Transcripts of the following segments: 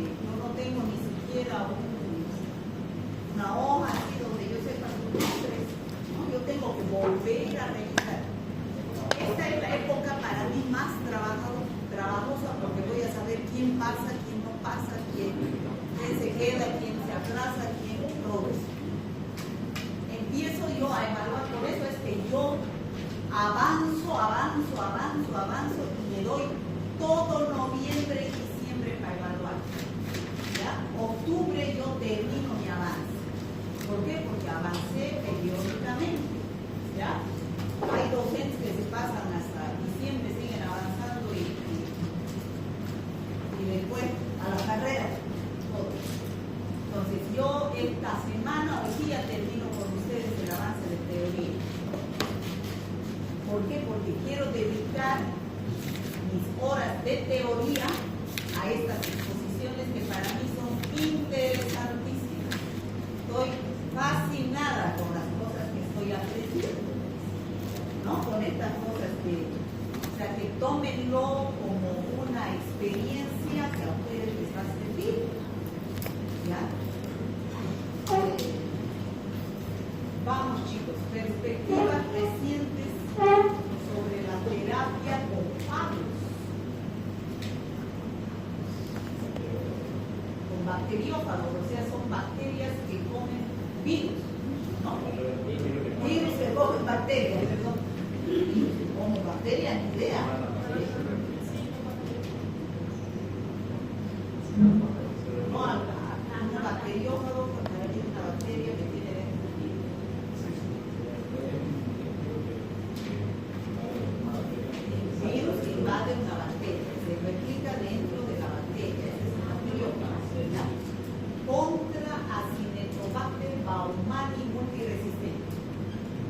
yo no tengo ni siquiera una hoja así donde yo sepa sus nombres, ¿no? Yo tengo que volver a revisar. Esta es la época para mí más trabajosa porque voy a saber quién pasa, quién no pasa, quién se queda, quién se aplaza, quién todo eso. Empiezo yo a evaluar, por eso es que yo avanzo y me doy todo noviembre y diciembre para evaluar. ¿Ya? Octubre yo termino mi avance. ¿Por qué? Porque avancé periódicamente. ¿Ya? Hay docentes que se pasan hasta diciembre, siguen avanzando y después a la carrera. Entonces yo esta semana, hoy día termino con ustedes el avance de teoría. ¿Por qué? Porque quiero dedicar mis horas de teoría a estas exposiciones que para mí son interesantísimas. Estoy fascinada con las cosas que estoy aprendiendo, ¿no? Con estas cosas o sea, que tómenlo como una experiencia que a ustedes les va a servir. ¿Ya? Vamos chicos, perspectivas recientes sobre la terapia con fagos, con bacteriófagos, o sea, son bacterias que comen virus, ¿no? Virus que comen bacterias, perdón. Como bacterias, ni idea. No, un bacteriófago, porque hay una bacteria que tiene dentro un virus. El virus invade una bacteria, se replica dentro de la bacteria, ese es un bacteriófago, ¿verdad? Contra Acinetobacter baumannii multiresistente.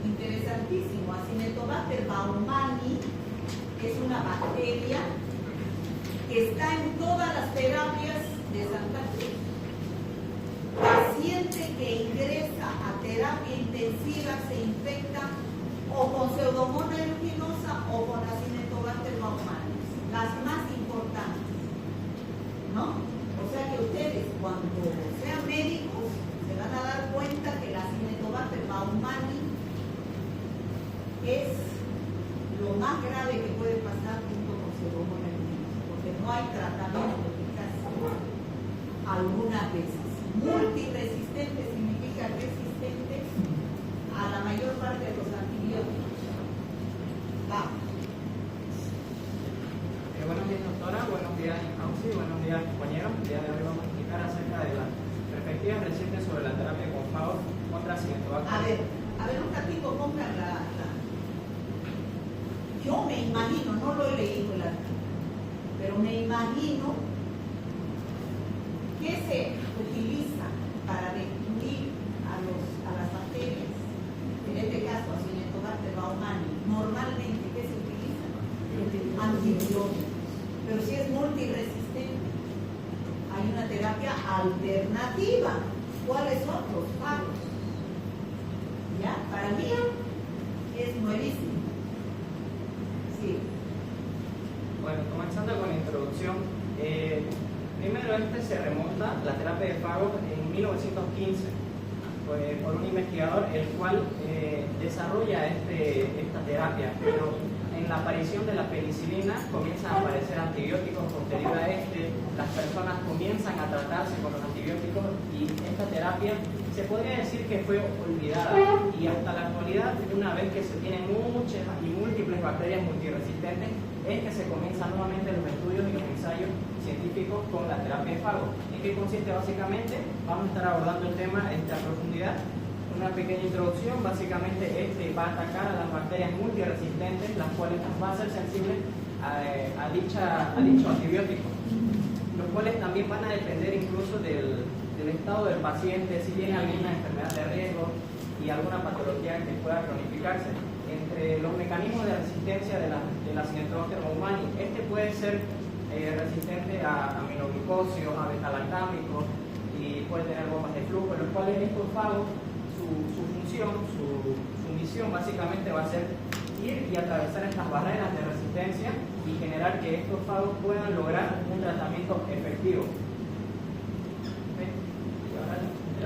Interesantísimo, Acinetobacter baumannii es una bacteria que está en todas las terapias de Santa Cruz. Paciente que ingresa a terapia intensiva se infecta o con Pseudomonas aeruginosa o con Acinetobacter baumannii, las más importantes, ¿no? O sea que ustedes cuando sean médicos se van a dar cuenta que la Acinetobacter baumannii es lo más grave que puede pasar junto con Pseudomonas aeruginosa, porque no hay tratamiento eficaz algunas veces. Multiresistente significa resistente a la mayor parte de los antibióticos. Vamos. Buenos días, doctora. Buenos días, Auxi. Buenos días, compañeros. El día de hoy vamos a explicar acerca de las perspectivas recientes sobre la terapia con fagos contra Acinetobacter. A ver, un ratito, pongan Yo me imagino, no lo he leído el artículo, pero me imagino que se utiliza para destruir a las bacterias, en este caso Acinetobacter baumannii. Normalmente, ¿qué se utiliza? Antibióticos. Pero si es multiresistente, hay una terapia alternativa. ¿Cuáles son? Los fagos. ¿Ya? Para mí es nuevísimo. Sí. Bueno, comenzando con la introducción, primero se remonta la terapia de fagos en 1915 por un investigador el cual desarrolla esta terapia, pero en la aparición de la penicilina comienzan a aparecer antibióticos. Posterior a las personas comienzan a tratarse con los antibióticos y esta terapia se podría decir que fue olvidada, y hasta la actualidad, una vez que se tienen muchas y múltiples bacterias multiresistentes, es que se comienzan nuevamente los estudios y los ensayos científicos con la terapia de fagos. ¿En qué consiste básicamente? Vamos a estar abordando el tema a profundidad. Una pequeña introducción, básicamente va a atacar a las bacterias multiresistentes, las cuales van a ser sensibles a dicho antibiótico, los cuales también van a depender incluso del estado del paciente, si tiene alguna enfermedad de riesgo y alguna patología que pueda cronificarse. Entre los mecanismos de resistencia de la Acinetobacter baumannii, puede ser resistente a aminoglucósidos, a betalactámicos, y puede tener bombas de flujo, los cuales estos fagos, su función, su misión básicamente va a ser ir y atravesar estas barreras de resistencia y generar que estos fagos puedan lograr un tratamiento efectivo.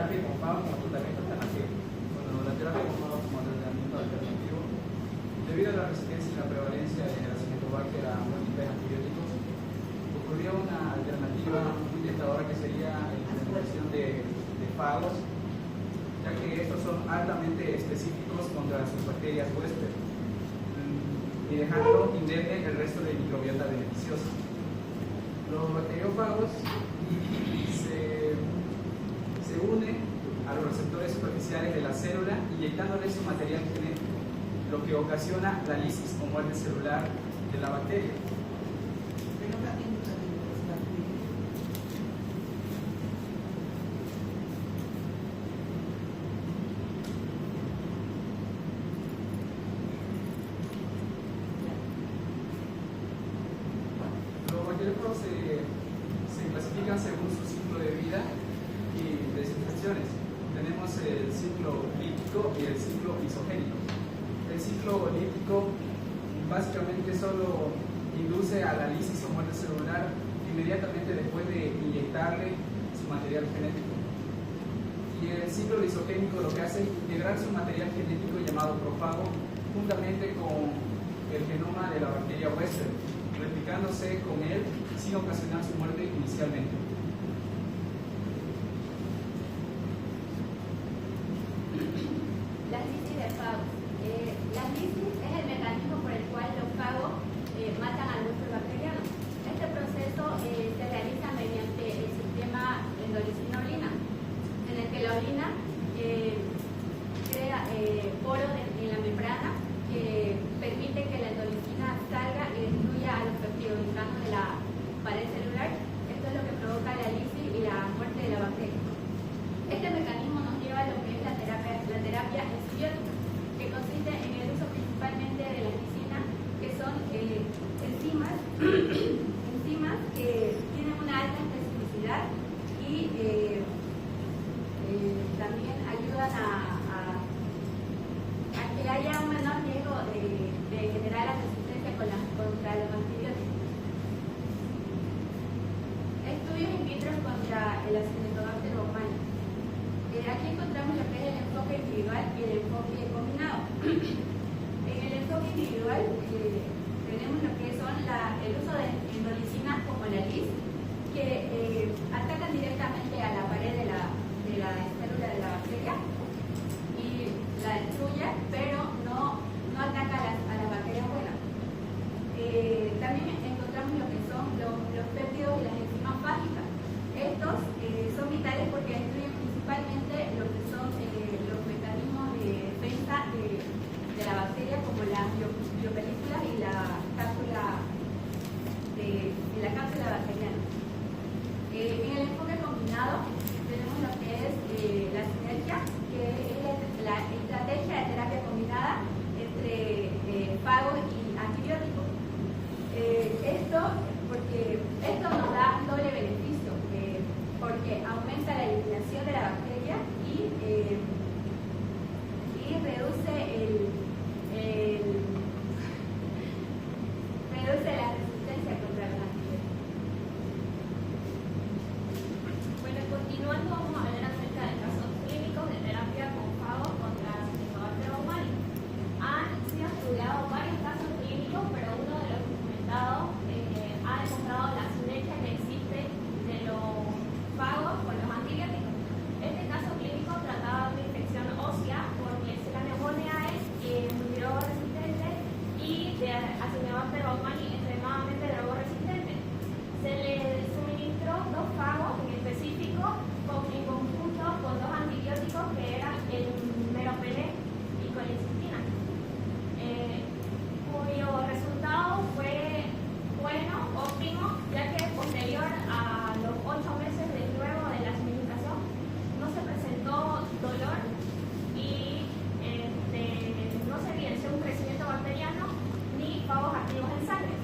terapia con fagos como tratamiento alternativo. Bueno, la terapia con fagos como tratamiento alternativo, debido a la resistencia y la prevalencia de la Acinetobacter a múltiples antibióticos, ocurrió una alternativa muy tentadora que sería la implementación de fagos, ya que estos son altamente específicos contra sus bacterias huésped y dejando indemne el resto de microbiota beneficiosa. Los bacteriófagos se unen a los receptores superficiales de la célula inyectándole su material genético, lo que ocasiona la lisis o muerte celular de la bacteria. Los bacteriófagos se clasifican según su ciclo de vida y de sus funciones. Tenemos el ciclo lítico y el ciclo isogénico. El ciclo lítico básicamente solo induce a la lisis o muerte celular inmediatamente después de inyectarle su material genético. Y el ciclo lisogénico lo que hace es integrar su material genético llamado profago juntamente con el genoma de la bacteria huésped, replicándose con él sin ocasionar su muerte inicialmente. Las lisis de fagos. Las lisis es el mecanismo por el cual los fagos matan al huésped bacteriano. Este proceso se realiza mediante el sistema endolicina-orina, en el que la orina crea poros en la membrana que permite que la endolicina salga y destruya a los peptidoglucanos de la pared celular. Esto es lo que provoca la lisis y la muerte de la bacteria. Este mecanismo nos lleva a lo que es la terapia enzibiótica, que consiste en el uso principalmente de la lisina, que son enzimas que tienen una alta especificidad y también ayudan a que haya un menor riesgo de generar la resistencia contra los antibióticos. Estudios in vitro contra el Acinetobacter baumannii. Aquí encontramos lo que es el enfoque individual y el enfoque combinado. En el enfoque individual tenemos lo que son el uso de endolicinas como la LIS, que atacan directamente a la pared de la célula de la bacteria y la destruye, pero no ataca a las bacterias buenas. También encontramos lo que son los péptidos y las enzimas fágicas. Estos son vitales porque destruyen principalmente lo que son los mecanismos de defensa de la bacteria, como las biopelículas y la cápsula bacteriana. En el enfoque combinado tenemos lo que es la sinergia, que es la estrategia de terapia combinada entre fagos y antibióticos. Esto nos da un doble beneficio, porque aumenta la eliminación de la bacteria y reduce la resistencia contra los antibióticos. Bueno, continuando, vamos a hablar acerca de casos clínicos de terapia con fagos contra Acinetobacter baumannii. Han sido estudiados varios casos clínicos, pero uno de los documentados ha demostrado la sinergia que existe de los fagos con los antibióticos. Este caso clínico trataba de una infección ósea por Klebsiella pneumoniae, multiresistente, y de Acinetobacter baumannii extremadamente drogoresistente. Se le suministró 2 fagos en específico en conjunto con 2 antibióticos que eran el meropenem y colicitina, cuyo resultado fue bueno, óptimo, ya que posterior a los 8 meses de luego de la administración no se presentó dolor y no se evidenció un crecimiento bacteriano ni fagos activos en sangre.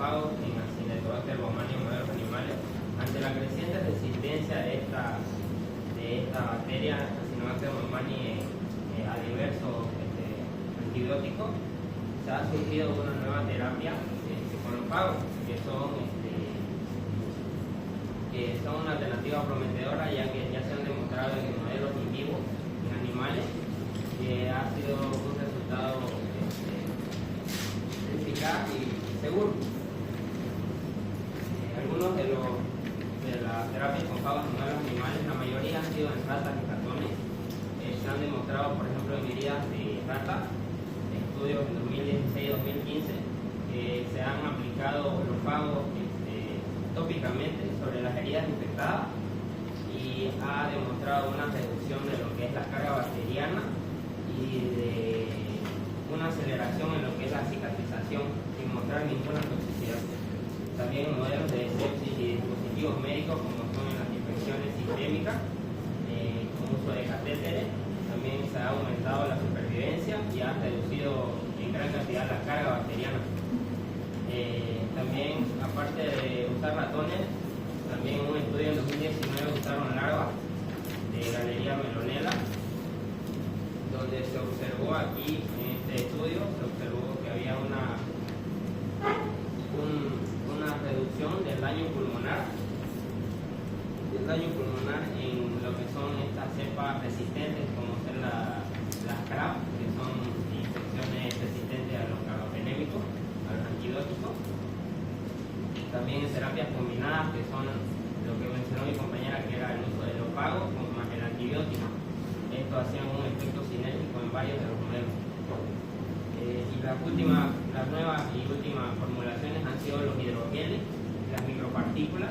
fagos en Acinetobacter baumannii en modelos animales. Ante la creciente resistencia de esta bacteria Acinetobacter baumannii a diversos antibióticos, se ha surgido una nueva terapia con los fagos, que son una alternativa prometedora, ya que ya se han demostrado en modelos in vivo, en animales, que ha sido un resultado eficaz y seguro. Algunos de las terapias con fagos en modelos animales, la mayoría han sido en ratas y ratones. Se han demostrado, por ejemplo, en heridas de ratas, estudios en 2016-2015, que se han aplicado los fagos tópicamente sobre las heridas infectadas y ha demostrado una reducción de lo que es la carga bacteriana y de una aceleración en lo que es la cicatrización sin mostrar ninguna toxicidad. También modelos de sepsis y dispositivos médicos como son en las infecciones sistémicas con uso de catéteres, también se ha aumentado la supervivencia y ha reducido en gran cantidad la carga bacteriana. También, aparte de usar ratones, también en un estudio en 2019 usaron larvas de Galeria melonella, donde se observó aquí, en este estudio, se observó que había una reducción del daño pulmonar en lo que son estas cepas resistentes, como son las CRAP, que son infecciones resistentes a los carbapenémicos, a los antibióticos. También en terapias combinadas, que son lo que mencionó mi compañera, que era el uso de los fagos más el antibiótico. Esto hacía un efecto cinético en varios de los modelos. Y las nuevas y últimas formulaciones han sido los hidrogeles, las micropartículas,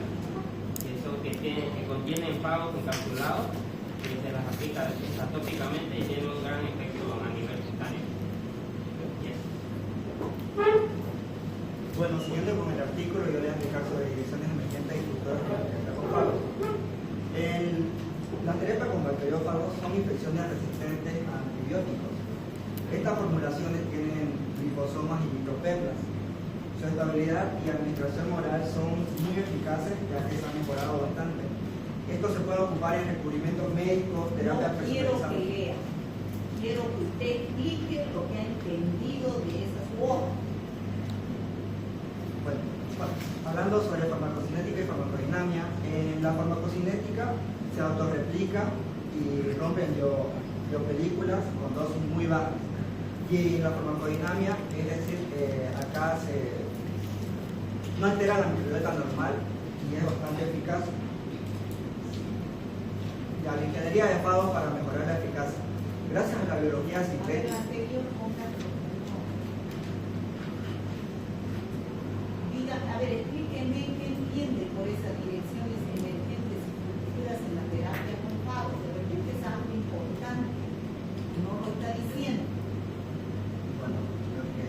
que contienen fagos encapsulados, que se las aplica tópicamente y tienen un gran efecto a nivel cutáneo. Bueno, siguiendo con el artículo, yo les explicar sobre direcciones emergentes y futuras con fagos. Las terapias con bacteriófagos son infecciones resistentes a antibióticos. Estas formulaciones tienen glifosomas y micropeplas. Su estabilidad y administración oral son muy eficaces, ya que se han mejorado bastante. Esto se puede ocupar en recubrimientos médicos, terapias Quiero personalizadas. que lea, quiero que usted explique lo que ha entendido de esas hojas. Bueno, hablando sobre farmacocinética y farmacodinamia, en la farmacocinética se autorreplica y rompen biopelículas con dosis muy bajas. Y en la farmacodinamia, es decir, acá no altera la microbiota normal y es bastante eficaz. Ya, la ingeniería de fagos para mejorar la eficacia. Gracias a la biología sintética. A ver, explíquenme qué entiende por esas direcciones emergentes y futuras en la terapia con fagos. De repente es algo importante, no lo está diciendo. Bueno, lo que...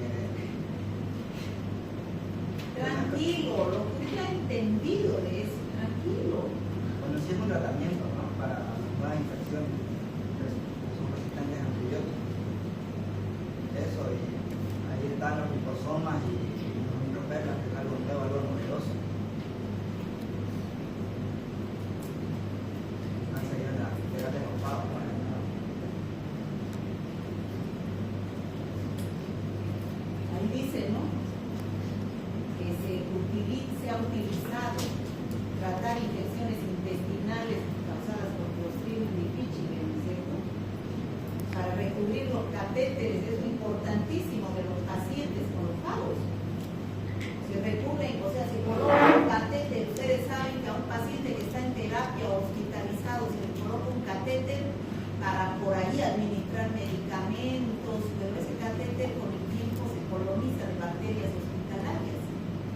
Tranquilo, lo que usted ha entendido de eso, tranquilo. Bueno, sí es un tratamiento, ¿no? Para nuevas infecciones que son resistentes a antibióticos. Eso, y ahí están los liposomas y los micropeplas, que es algo nuevo, algo novedoso. Van a seguir la terapia con fagos, ¿no? Ahí dice, ¿no? Que se ha utilizado tratar infecciones intestinales causadas por Clostridium difficile, ¿no es cierto? Para recubrir los catéteres, es importantísimo de los pacientes con los fagos. Se recubren, o sea, se coloca un catéter. Ustedes saben que a un paciente que está en terapia o hospitalizado se le coloca un catéter para por ahí administrar medicamentos, pero ese catéter con el tiempo se coloniza de bacterias hospitalarias.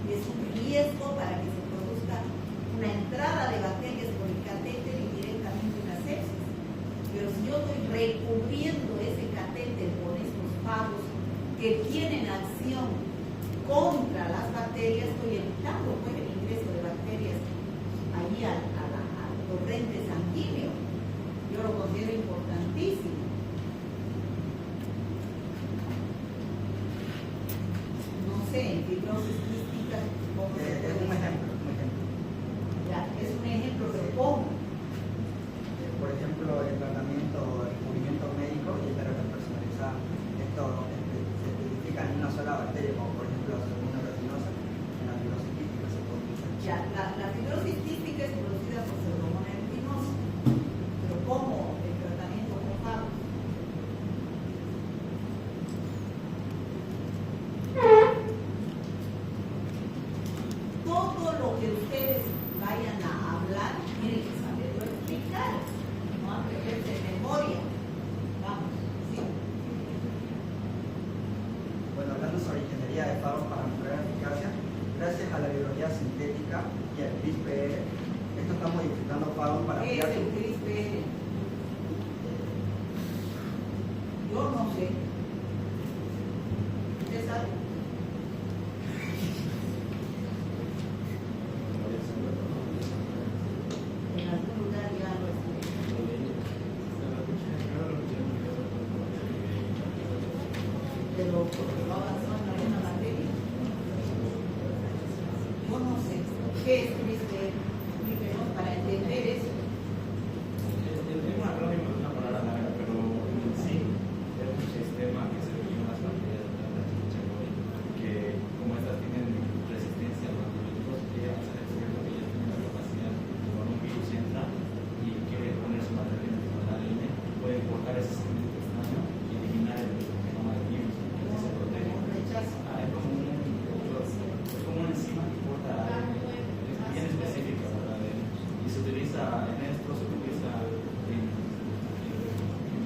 Y es un riesgo para que se produzca una entrada de bacterias por el catéter y directamente una sepsis. Pero si yo estoy recubriendo ese catéter con estos fagos que tienen acción contra las bacterias, estoy evitando pues, el ingreso de bacterias ahí al torrente sanguíneo. Yo lo considero importantísimo. No sé, en fibrosis quística ¿No avanzó en alguna materia? Yo no sé qué es explíquenos para entender eso. Es un acrónimo de una palabra larga, pero en sí es un sistema que se define en las materias de la chicha que como estas tienen resistencia a los antibióticos, que al ser descubierto que ellas tienen la capacidad cuando un virus entra y quiere poner su material en la línea, puede cortar ese segmento extraño y eliminar el genoma del virus y se protege. Es como una enzima que corta, es bien específica, ¿verdad? Y se utiliza en esto, se utiliza en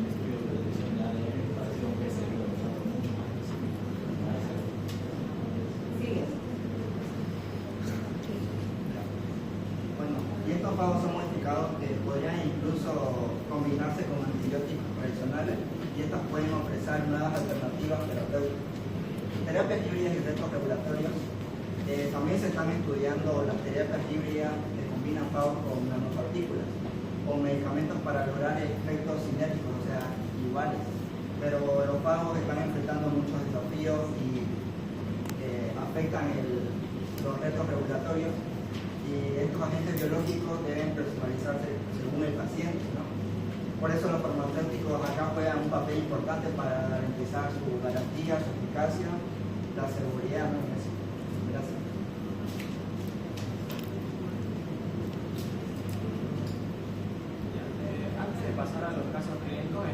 estudios de detección de ADN para decir un PCR mucho más específico. Sigue. Bueno, y estos fagos son modificados que podrían incluso combinarse con antibióticos tradicionales y estas pueden ofrecer nuevas alternativas terapéuticas. Terapias híbridas y retos regulatorios. También se están estudiando las terapias híbridas que combinan fagos con nanopartículas, con medicamentos para lograr efectos cinéticos, o sea, iguales. Pero los fagos están enfrentando muchos desafíos y afectan los retos regulatorios, y estos agentes biológicos deben personalizarse según el paciente, ¿no? Por eso los farmacéuticos acá juegan un papel importante para garantizar su garantía, su eficacia, la seguridad, ¿no? Gracias. Antes de pasar a los casos clínicos,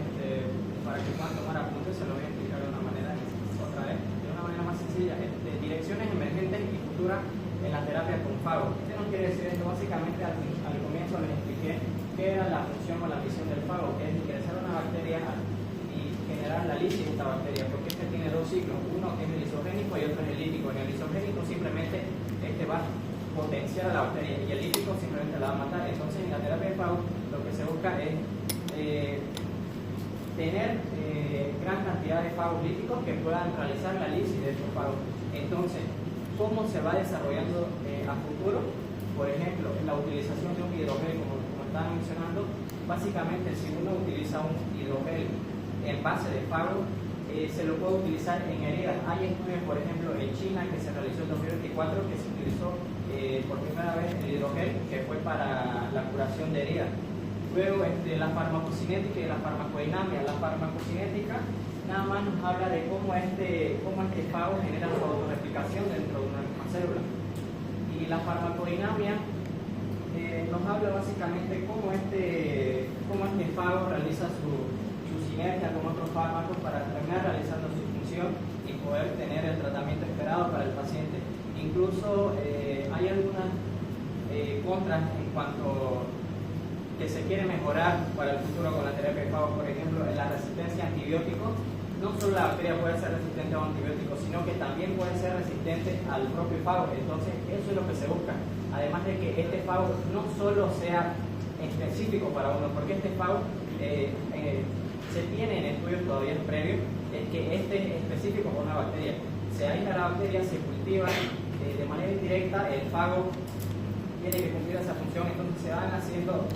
para que puedan tomar apuntes, se lo voy a explicar de una manera, otra vez, de una manera más sencilla. Direcciones emergentes y futuras en la terapia con fago. ¿Qué nos quiere decir esto? Básicamente, al comienzo les expliqué qué era la función o la misión del fago, que es ingresar una bacteria y generar la lisis de esta bacteria, porque tiene dos ciclos, uno que es el lisogénico y otro es el lítico. En el lisogénico simplemente va a potenciar a la bacteria y el lítico simplemente la va a matar. Entonces, en la terapia de fago lo que se busca es tener gran cantidad de fagos líticos que puedan realizar la lisis de estos fagos. Entonces, ¿cómo se va desarrollando a futuro? Por ejemplo, la utilización de un hidrogel, como estaban mencionando, básicamente si uno utiliza un hidrogel en base de fago, se lo puede utilizar en heridas. Hay estudios, por ejemplo, en China que se realizó en 2024 que se utilizó por primera vez el hidrogel, que fue para la curación de heridas. Luego, la farmacocinética y la farmacodinamia. La farmacocinética nada más nos habla de cómo este fago genera su autorreplicación dentro de una misma célula. Y la farmacodinamia nos habla básicamente cómo este fago realiza su sinergia con otros fármacos para terminar realizando su función y poder tener el tratamiento esperado para el paciente. Incluso hay algunas contras en cuanto que se quiere mejorar para el futuro con la terapia de fago. Por ejemplo, en la resistencia a antibióticos, no solo la bacteria puede ser resistente a un antibiótico, sino que también puede ser resistente al propio fago. Entonces, eso es lo que se busca. Además de que este fago no solo sea específico para uno, porque este fago se tiene en estudios todavía previos, es que este es específico para una bacteria. Se aísla la bacteria, se cultiva de manera indirecta, el fago tiene que cumplir esa función, entonces se van haciendo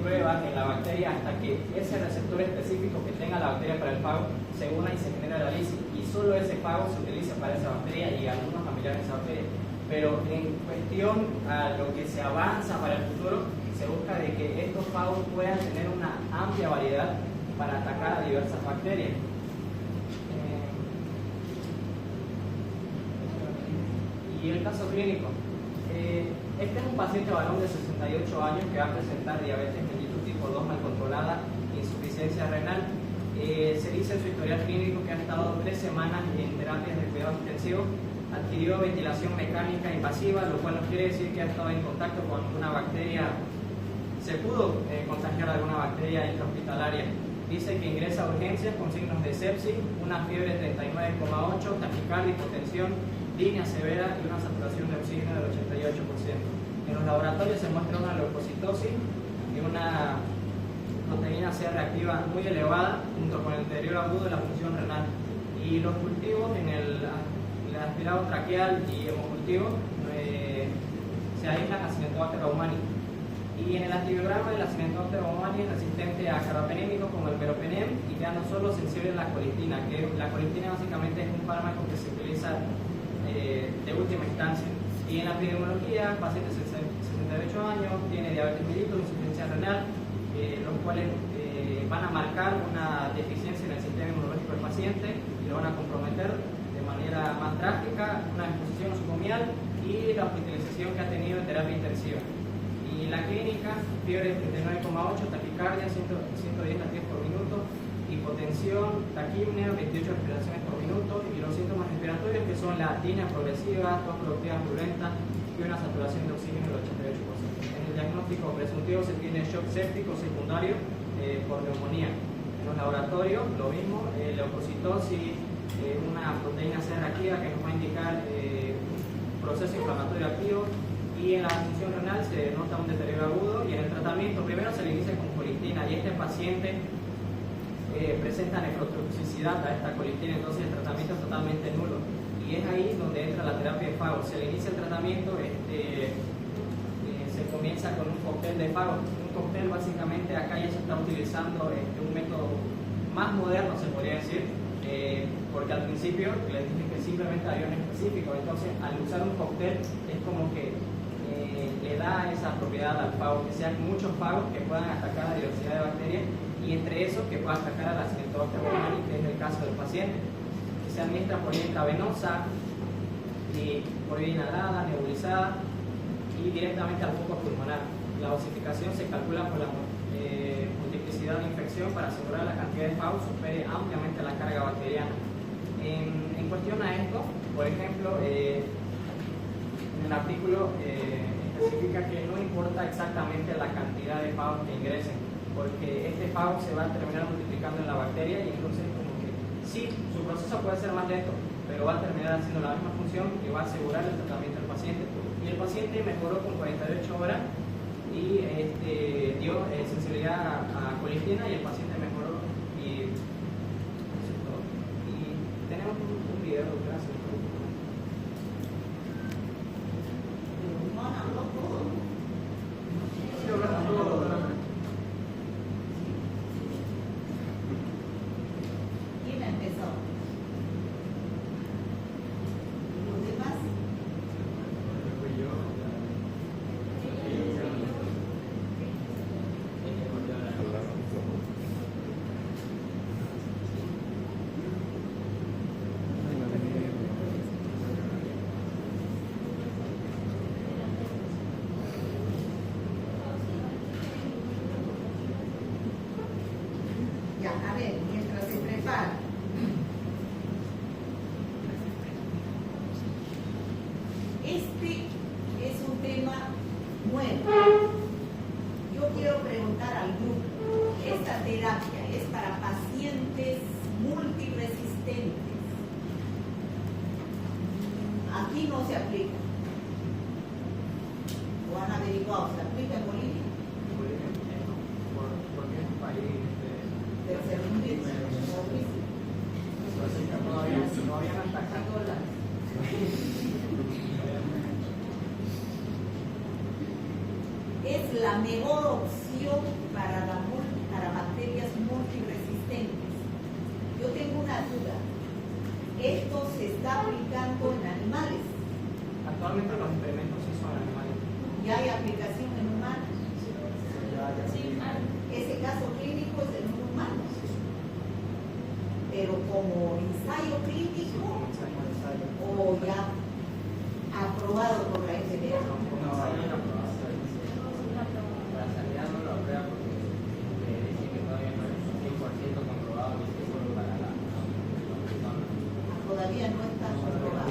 pruebas en la bacteria hasta que ese receptor específico que tenga la bacteria para el fago se una y se genera la lisis, y solo ese fago se utiliza para esa bacteria y algunos familiares de esa bacteria. Pero en cuestión a lo que se avanza para el futuro, se busca de que estos fagos puedan tener una amplia variedad para atacar a diversas bacterias. Y el caso clínico. Este es un paciente varón de 68 años que va a presentar diabetes mellitus tipo 2 mal controlada, insuficiencia renal. Se dice en su historial clínico que ha estado 3 semanas en terapias de cuidado intensivo, adquirió ventilación mecánica invasiva, lo cual nos quiere decir que ha estado en contacto con una bacteria, se pudo contagiar de alguna bacteria intrahospitalaria. Dice que ingresa a urgencias con signos de sepsis, una fiebre 39,8, taquicardia, hipotensión, línea severa y una saturación de oxígeno del 88%. En los laboratorios se muestra una leucocitosis y una proteína C reactiva muy elevada, junto con el deterioro agudo de la función renal. Y los cultivos en el aspirado traqueal y hemocultivo se aíslan a Acinetobacter baumannii. Y en el antibiograma del Acinetobacter baumannii es resistente frente a carbapenémicos como el meropenem y quedando solo sensible a la colistina, que la colistina básicamente es un fármaco que se utiliza de última instancia. Y en la epidemiología, paciente de 68 años, tiene diabetes mellitus, insuficiencia renal, los cuales van a marcar una deficiencia en el sistema inmunológico del paciente y lo van a comprometer de manera más drástica, una exposición nosocomial y la hospitalización que ha tenido en terapia intensiva. Y en la clínica, fiebre 39,8, taquicardia, 110 latidos por minuto, hipotensión, taquipnea, 28 respiraciones por minuto, y los síntomas respiratorios que son la apnea progresiva, tos productiva purulenta y una saturación de oxígeno del 88%. En el diagnóstico presuntivo se tiene shock séptico secundario por neumonía. En los laboratorios, lo mismo, leucocitosis, una proteína C reactiva que nos va a indicar proceso inflamatorio activo, y en la función renal se nota un deterioro agudo, y en el tratamiento primero se le inicia con colistina, y este paciente presenta nefrotoxicidad a esta colistina, entonces el tratamiento es totalmente nulo, y es ahí donde entra la terapia de fago. Se le inicia el tratamiento, se comienza con un cóctel de fago. Un cóctel básicamente acá ya se está utilizando un método más moderno, se podría decir, porque al principio les dije que simplemente había un específico, entonces al usar un cóctel es como que le da esa propiedad al fago, que sean muchos fagos que puedan atacar a la diversidad de bacterias, y entre esos que pueda atacar a la Acinetobacter baumannii, que es el caso del paciente, que se administra por vía intravenosa, y por vía inhalada, nebulizada y directamente al foco pulmonar. La dosificación se calcula por la multiplicidad de infección para asegurar la cantidad de fagos supere ampliamente la carga bacteriana. En cuestión a esto, por ejemplo, en el artículo especifica que no importa exactamente la cantidad de fagos que ingresen, porque este fago se va a terminar multiplicando en la bacteria, y entonces como que sí, su proceso puede ser más lento, pero va a terminar haciendo la misma función que va a asegurar el tratamiento del paciente. Y el paciente mejoró con 48 horas y dio sensibilidad a colistina, y el paciente mejoró, y eso es todo. Y tenemos un video, gracias. No habló todo. Sí, hablamos todo. ¿Quién empezó? ¿Los demás? Ya, a ver, mientras se prepara. Este es un tema nuevo. Yo quiero preguntar al grupo, ¿esta terapia es para pacientes multiresistentes? Aquí no se aplica. ¿O han averiguado? ¿Se aplica en Bolivia? Porque es un país Tercermundista. todavía no está acá. Es la mejor opción para bacterias multiresistentes. Yo tengo una duda. ¿Esto se está aplicando en animales? Actualmente los experimentos sí son animales. ¿Ya hay aplicación en humanos? Sí, Ese caso clínico es en un humano. Pero como ensayo clínico o ya aprobado por la FDA. La sanidad no lo aprueba porque dice que todavía no es 100% comprobado ni seguro para la persona. Todavía no está aprobado.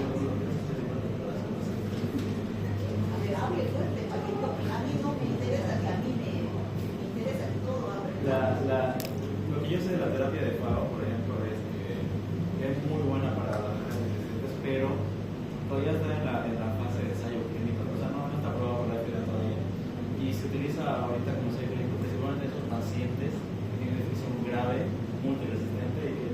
A ver, hable fuerte, Paquito. A mí no me interesa que a mí me interesa que todo hable. Lo que yo sé de la terapia de FAO, por ejemplo, es que es muy buena para las adolescentes, pero todavía está en la fase de ensayo clínico, o sea, no está aprobado por la FDA todavía. Y se utiliza ahorita como ensayo clínico principalmente en esos pacientes que tienen una infección grave, multiresistente y que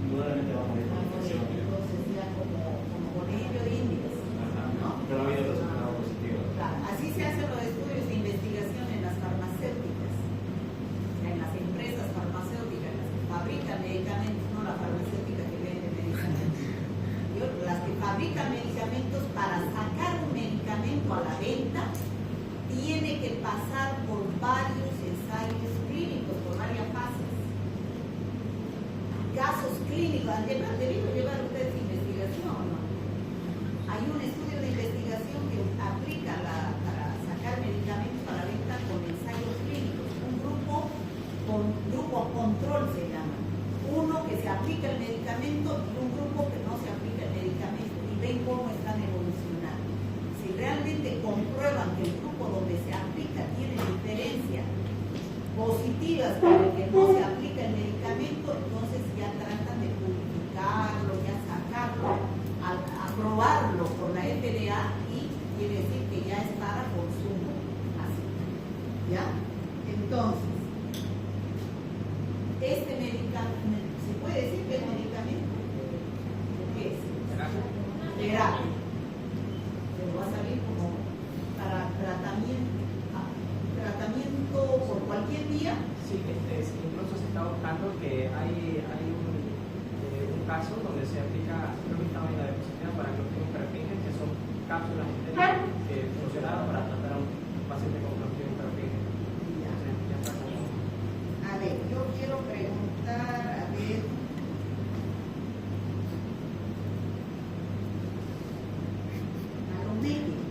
indudablemente van a morir por infección. Entonces ya como conejillo de indias. Ajá. ¿No? Pero ha habido resultados positivos. Claro, así se hacen los estudios de investigación en las farmacéuticas, en las empresas. fabrica medicamentos, para sacar un medicamento a la venta, tiene que pasar por varios ensayos clínicos, por varias fases. Casos clínicos, ¿debido llevar ustedes investigación o no? Hay un estudio de investigación que aplica para sacar medicamentos para venta con ensayos clínicos. Un grupo control se llama. Uno que se aplica el medicamento y un grupo que no se aplica el medicamento, y ven cómo están evolucionando. Si realmente comprueban que el grupo donde se aplica tiene diferencias positivas con el que no se aplica el medicamento, entonces ya tratan de publicarlo, ya sacarlo, aprobarlo por la FDA, y quiere decir que ya es para consumo. Así. ¿Ya? Entonces, este medicamento, ¿se puede decir que es medicamento? ¿Qué es? Terapia. Pero va a salir como para tratamiento por cualquier vía. Sí, incluso se está buscando que hay un caso donde se aplica, creo que estaba en la diapositiva, para clostridium perfringens, que son cápsulas estéticas que funcionaron para tratar a un paciente con clostridium perfringens. Ya está como... A ver, yo quiero preguntar, a ver. A los médicos.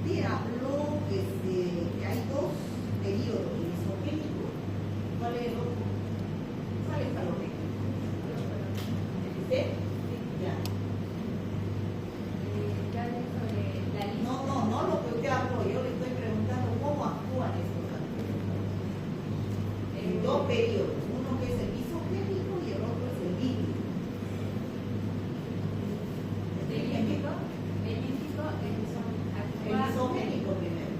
Usted habló que hay dos periodos, el isogénico. ¿Cuál es el otro? ¿Cuál es para los médicos? ¿El ya. No lo que usted habló, yo le estoy preguntando cómo actúan esos antibióticos. En dos periodos, uno que es el isogénico y el otro es el líquido. El isogénico primero.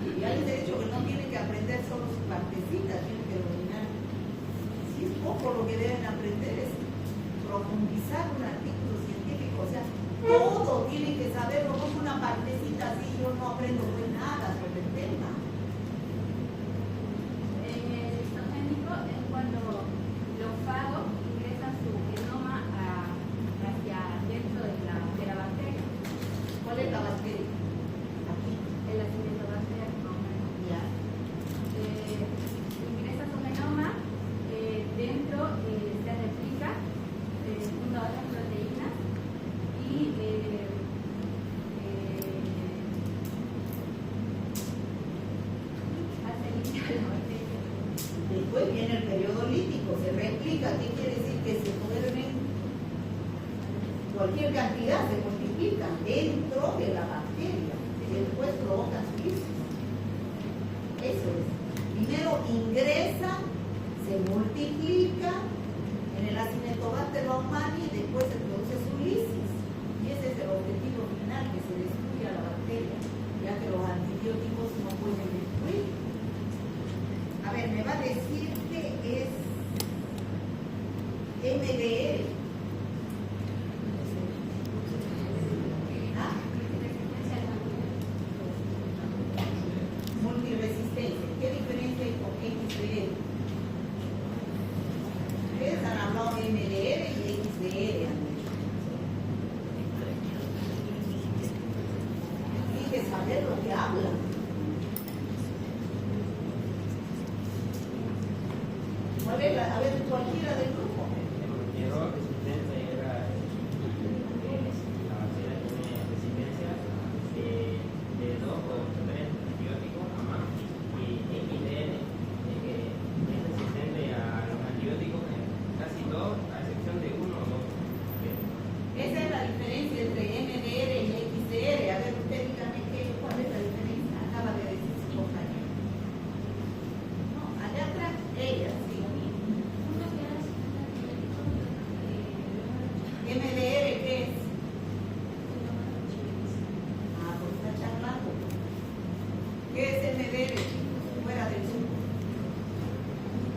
Y hay un derecho que no tienen que aprender solo sus partecitas, tienen que dominar. Si es poco lo que deben aprender es profundizar un artículo científico, o sea, todo tienen que saberlo, como una partecita así, yo no aprendo pues nada sobre el tema. El isogénico es cuando los fagos ingresan su genoma hacia dentro de la bacteria. ¿Cuál es la bacteria? Aquí. El acinetobacter, Ya. ingresa su genoma, dentro se replica junto a otras proteínas y hace limpiar la bacteria. Después viene el periodo lítico, se replica. ¿Qué quiere decir? Que se duermen cualquier cantidad, se multiplican dentro de la bacteria y después provocan su lisis. Eso es. Primero ingresan, se multiplican en el Acinetobacter baumannii y después se produce su lisis. Y ese es el objetivo final, que se destruya la bacteria, ya que los antibióticos no pueden destruir. A ver, me va a decir que es MDR. ¿Ah? Multiresistencia. ¿Qué diferencia hay con XDR? Ustedes han hablado de MDR y XDR. Hay que saber lo que hablan. A ver, cualquiera del grupo. El error resistente era la bacteria tiene resistencia de 2 o 3 antibióticos a más, y XDR es que es resistente a los antibióticos en casi todos, a excepción de 1 o 2. Esa es la diferencia entre MDR y XDR. A ver, usted dígame cuál es la diferencia. Acaba de decir su compañero. No, allá atrás, ella, sí. MDR, ¿qué es? Ah, pues está charlando. ¿Qué es MDR? Fuera del grupo.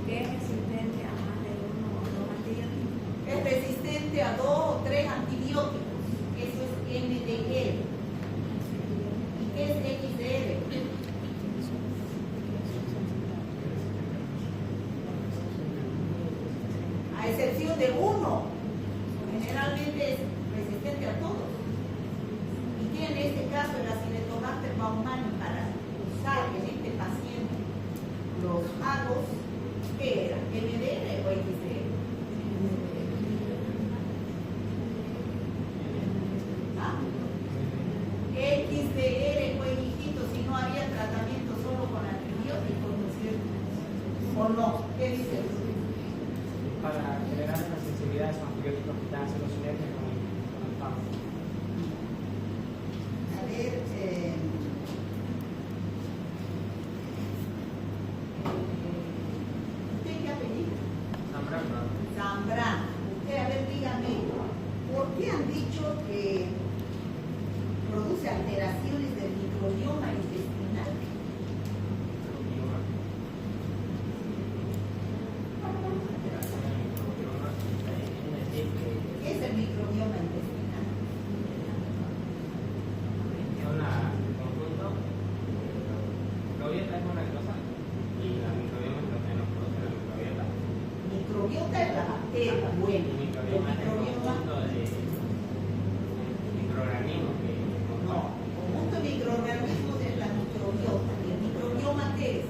Que es resistente a más de 1 o 2 antibióticos. Es resistente a 2 o 3 antibióticos. Eso es MDR. ¿Y qué es XDR? A excepción de uno generalmente es resistente a todos. Y que en este caso el Acinetobacter baumannii para usar en este paciente los fagos, ¿qué era? ¿MDR o XDR? ¿Ah? XDR, pues hijito, si no había tratamiento solo con antibióticos, ¿no es cierto? ¿O no? ¿Qué dices? Para generar la sensibilidad de esos antibióticos que están haciendo sinergia con el fago. A ver, ¿usted qué apellido? Zambrano. Usted, a ver, dígame, ¿por qué han dicho que produce alteraciones del microbioma intestinal? ¿Qué es el microbioma intestinal? Microbiota es una cosa y la microbioma es lo que nos produce la microbiota. Microbiota es la bacteria, bueno. El microbioma es el conjunto de microorganismos que No, conjunto de microorganismos es la microbiota. ¿Y el microbioma qué es?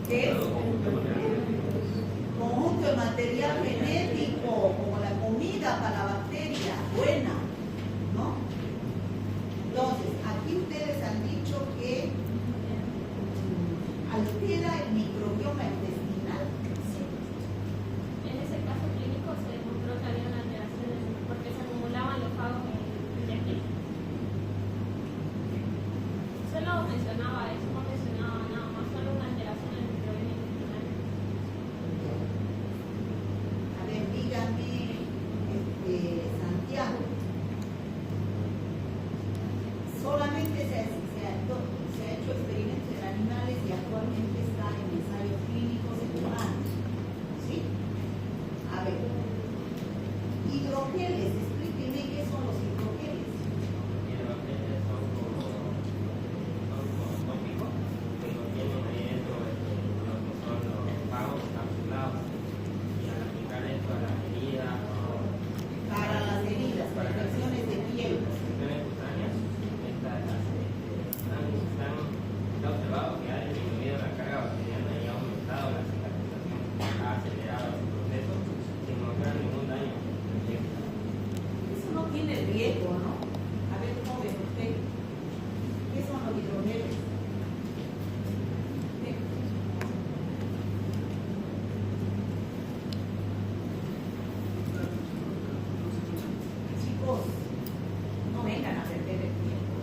¿Qué es? Conjunto de material genético, como la comida para la bacteria, buena, ¿no? Entonces, aquí ustedes han dicho que altera el microbioma intestinal. En ese caso clínico se demostró que había una alteración porque se acumulaban los fagos en el intestino. Solo mencionaba eso, no mencionaba nada más, solo una alteración en el microbioma intestinal. A ver, dígame, Santiago. Solamente se ha hecho experimentos en animales y actualmente está en ensayos clínicos en humanos. ¿Sí? A ver, hidrogeles, explíqueme qué son los hidrogeles. tópicos que contienen ahí dentro lo que son los fagos encapsulados y al aplicar esto a las heridas o Para las heridas, para infecciones de piel. infecciones cutáneas, están observado que ha disminuido la carga bacteriana y ha aumentado la cicatrización, ha acelerado el proceso sin mostrar ningún daño. Eso no tiene riesgo, ¿no? A ver, ¿cómo ve usted? ¿Qué son los hidrogeles? ¿Sí? Chicos, no vengan a perder el tiempo.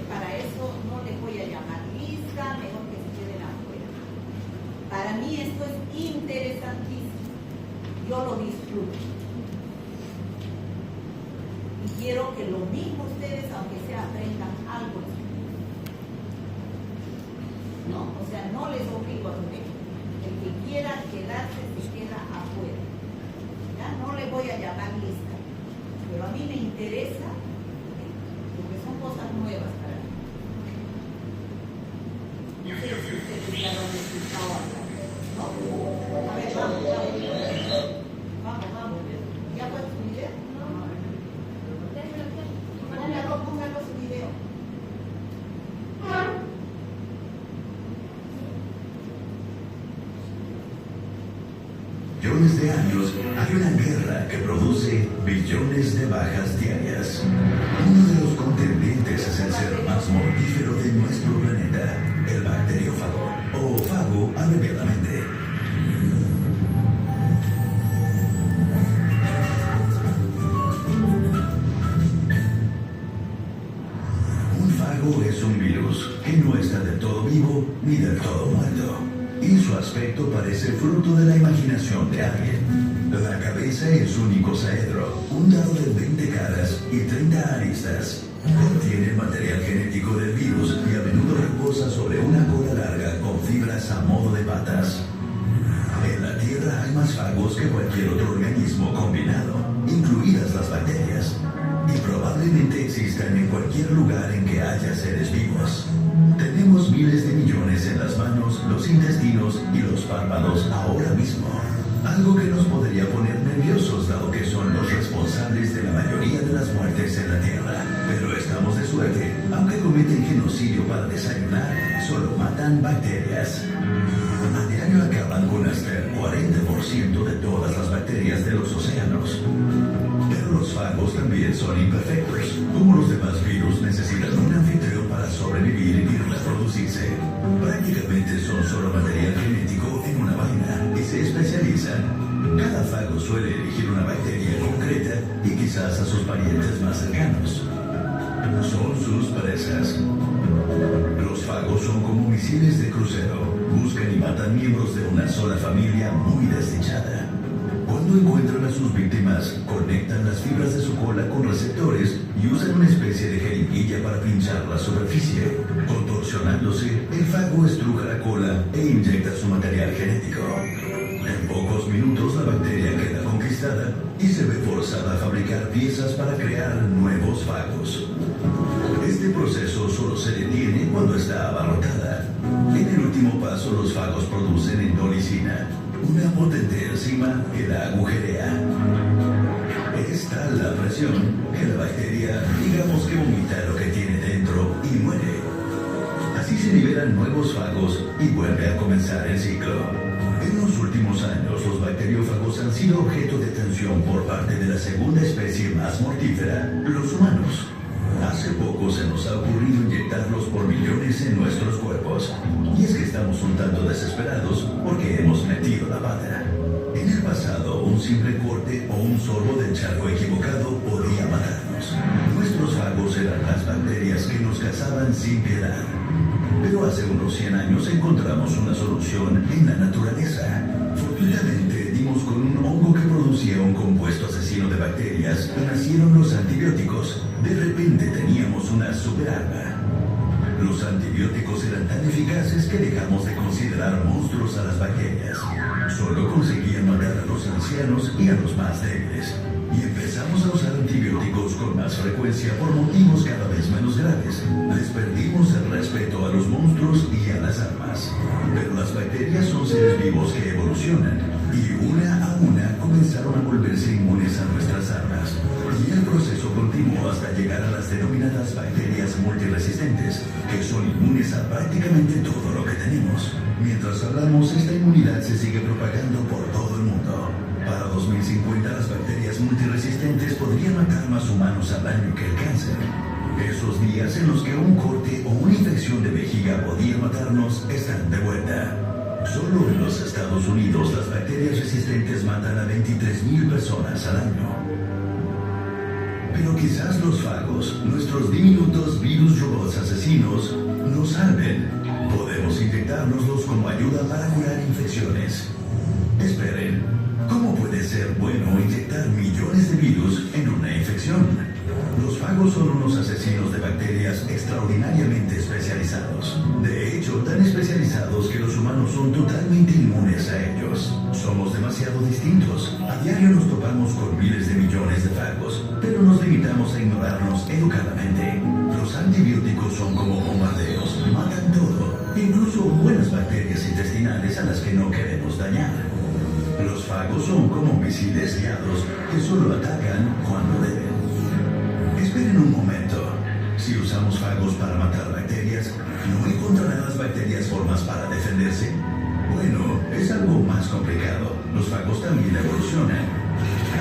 Para eso no les voy a llamar lista, mejor que se queden afuera. Para mí esto es interesantísimo. Yo lo disfruto. Y quiero que lo mismo ustedes, aunque sea, aprendan algo. ¿No? O sea, no les obligo a ustedes. El que quiera quedarse, se queda afuera. ¿Ya? No les voy a llamar lista. Pero a mí me interesa, porque son cosas nuevas para mí. No sé si ustedes ya lo han escuchado hablar, ¿no? A ver, vamos. ¿Ya fue su video? Póngalo su video. Millones de años hay una guerra que produce billones de bajas diarias. Uno de los contendientes es el ser más mortífero de nuestro planeta, el bacteriófago, o fago abreviadamente. Un fago es un virus que no está del todo vivo ni del todo muerto. Y su aspecto parece fruto de la imaginación de alguien. La cabeza es un icosaedro, un dado de 20 caras y 30 aristas. Contiene material genético del virus y a menudo reposa sobre una cola larga con fibras a modo de patas. En la Tierra hay más fagos que cualquier otro organismo combinado, incluidas las bacterias. Y probablemente existan en cualquier lugar en que haya seres vivos. Tenemos miles de millones en las manos, los intestinos y los párpados ahora mismo. algo que nos podría poner nerviosos dado que son los responsables de la mayoría de las muertes en la Tierra. Pero estamos de suerte, aunque cometen genocidio para desayunar, solo matan bacterias. A diario acaban con hasta el 40% de todas las bacterias de los océanos. Pero los fagos también son imperfectos. Como los demás virus, necesitan un anfitrión para sobrevivir y reproducirse. Prácticamente son solo material genético en una vaina y se especializan. Cada fago suele elegir una bacteria concreta y quizás a sus parientes más cercanos. Son sus presas. Los fagos son como misiles de crucero. Buscan y matan miembros de una sola familia muy desdichada. Cuando encuentran a sus víctimas, conectan las fibras de su cola con receptores y usan una especie de jeringuilla para pinchar la superficie. Contorsionándose, el fago estruja la cola e inyecta su material genético. En pocos minutos la bacteria queda conquistada y se ve forzada a fabricar piezas para crear nuevos fagos. Este proceso solo se detiene cuando está abarrotada. En el último paso, los fagos producen endolicina, una potente enzima que la agujerea. Es tal la presión que la bacteria, digamos que vomita lo que tiene dentro y muere. Así se liberan nuevos fagos y vuelve a comenzar el ciclo. En los últimos años, los bacteriófagos han sido objeto de atención por parte de la segunda especie más mortífera, los humanos. Hace poco se nos ha ocurrido inyectarlos por millones en nuestros cuerpos. Y es que estamos un tanto desesperados porque hemos metido la pata. En el pasado, un simple corte o un sorbo del charco equivocado podía matarnos. Nuestros fagos eran las bacterias que nos cazaban sin piedad. Pero hace unos 100 años encontramos una solución en la naturaleza. Fortuitamente dimos con un hongo que producía un compuesto asesino de bacterias y nacieron los antibióticos. De repente teníamos una superarma. Los antibióticos eran tan eficaces que dejamos de considerar monstruos a las bacterias. Solo conseguían matar a los ancianos y a los más débiles. Y empezamos a usar antibióticos con más frecuencia por motivos cada vez menos graves. Les perdimos el respeto a los monstruos y a las armas. Pero las bacterias son seres vivos que evolucionan. Y una a una comenzaron a volverse inmunes a nuestras armas. Y el proceso continuó hasta llegar a las denominadas bacterias multiresistentes, que son inmunes a prácticamente todo lo que tenemos. Mientras hablamos, esta inmunidad se sigue propagando por todo el mundo. Para 2050, las bacterias multiresistentes podrían matar más humanos al año que el cáncer. Esos días en los que un corte o una infección de vejiga podía matarnos están de vuelta. Solo en los Estados Unidos, las bacterias resistentes matan a 23,000 personas al año. Pero quizás los fagos, nuestros diminutos virus robots asesinos, nos salven. Podemos inyectárnoslos como ayuda para curar infecciones. Esperen, ¿cómo puede ser bueno inyectar millones de virus en una infección? Los fagos son unos asesinos de bacterias extraordinariamente especializados. De hecho, tan especializados que los humanos son totalmente inmunes a ellos. Somos demasiado distintos. A diario nos topamos con miles de millones de fagos, pero nos limitamos a ignorarnos educadamente. Los antibióticos son como bombardeos, matan todo, incluso buenas bacterias intestinales a las que no queremos dañar. Los fagos son como misiles guiados que solo atacan cuando deben. Esperen un momento. Si usamos fagos para matar bacterias, ¿no encontrarán las bacterias formas para defenderse? Bueno, es algo más complicado. Los fagos también evolucionan.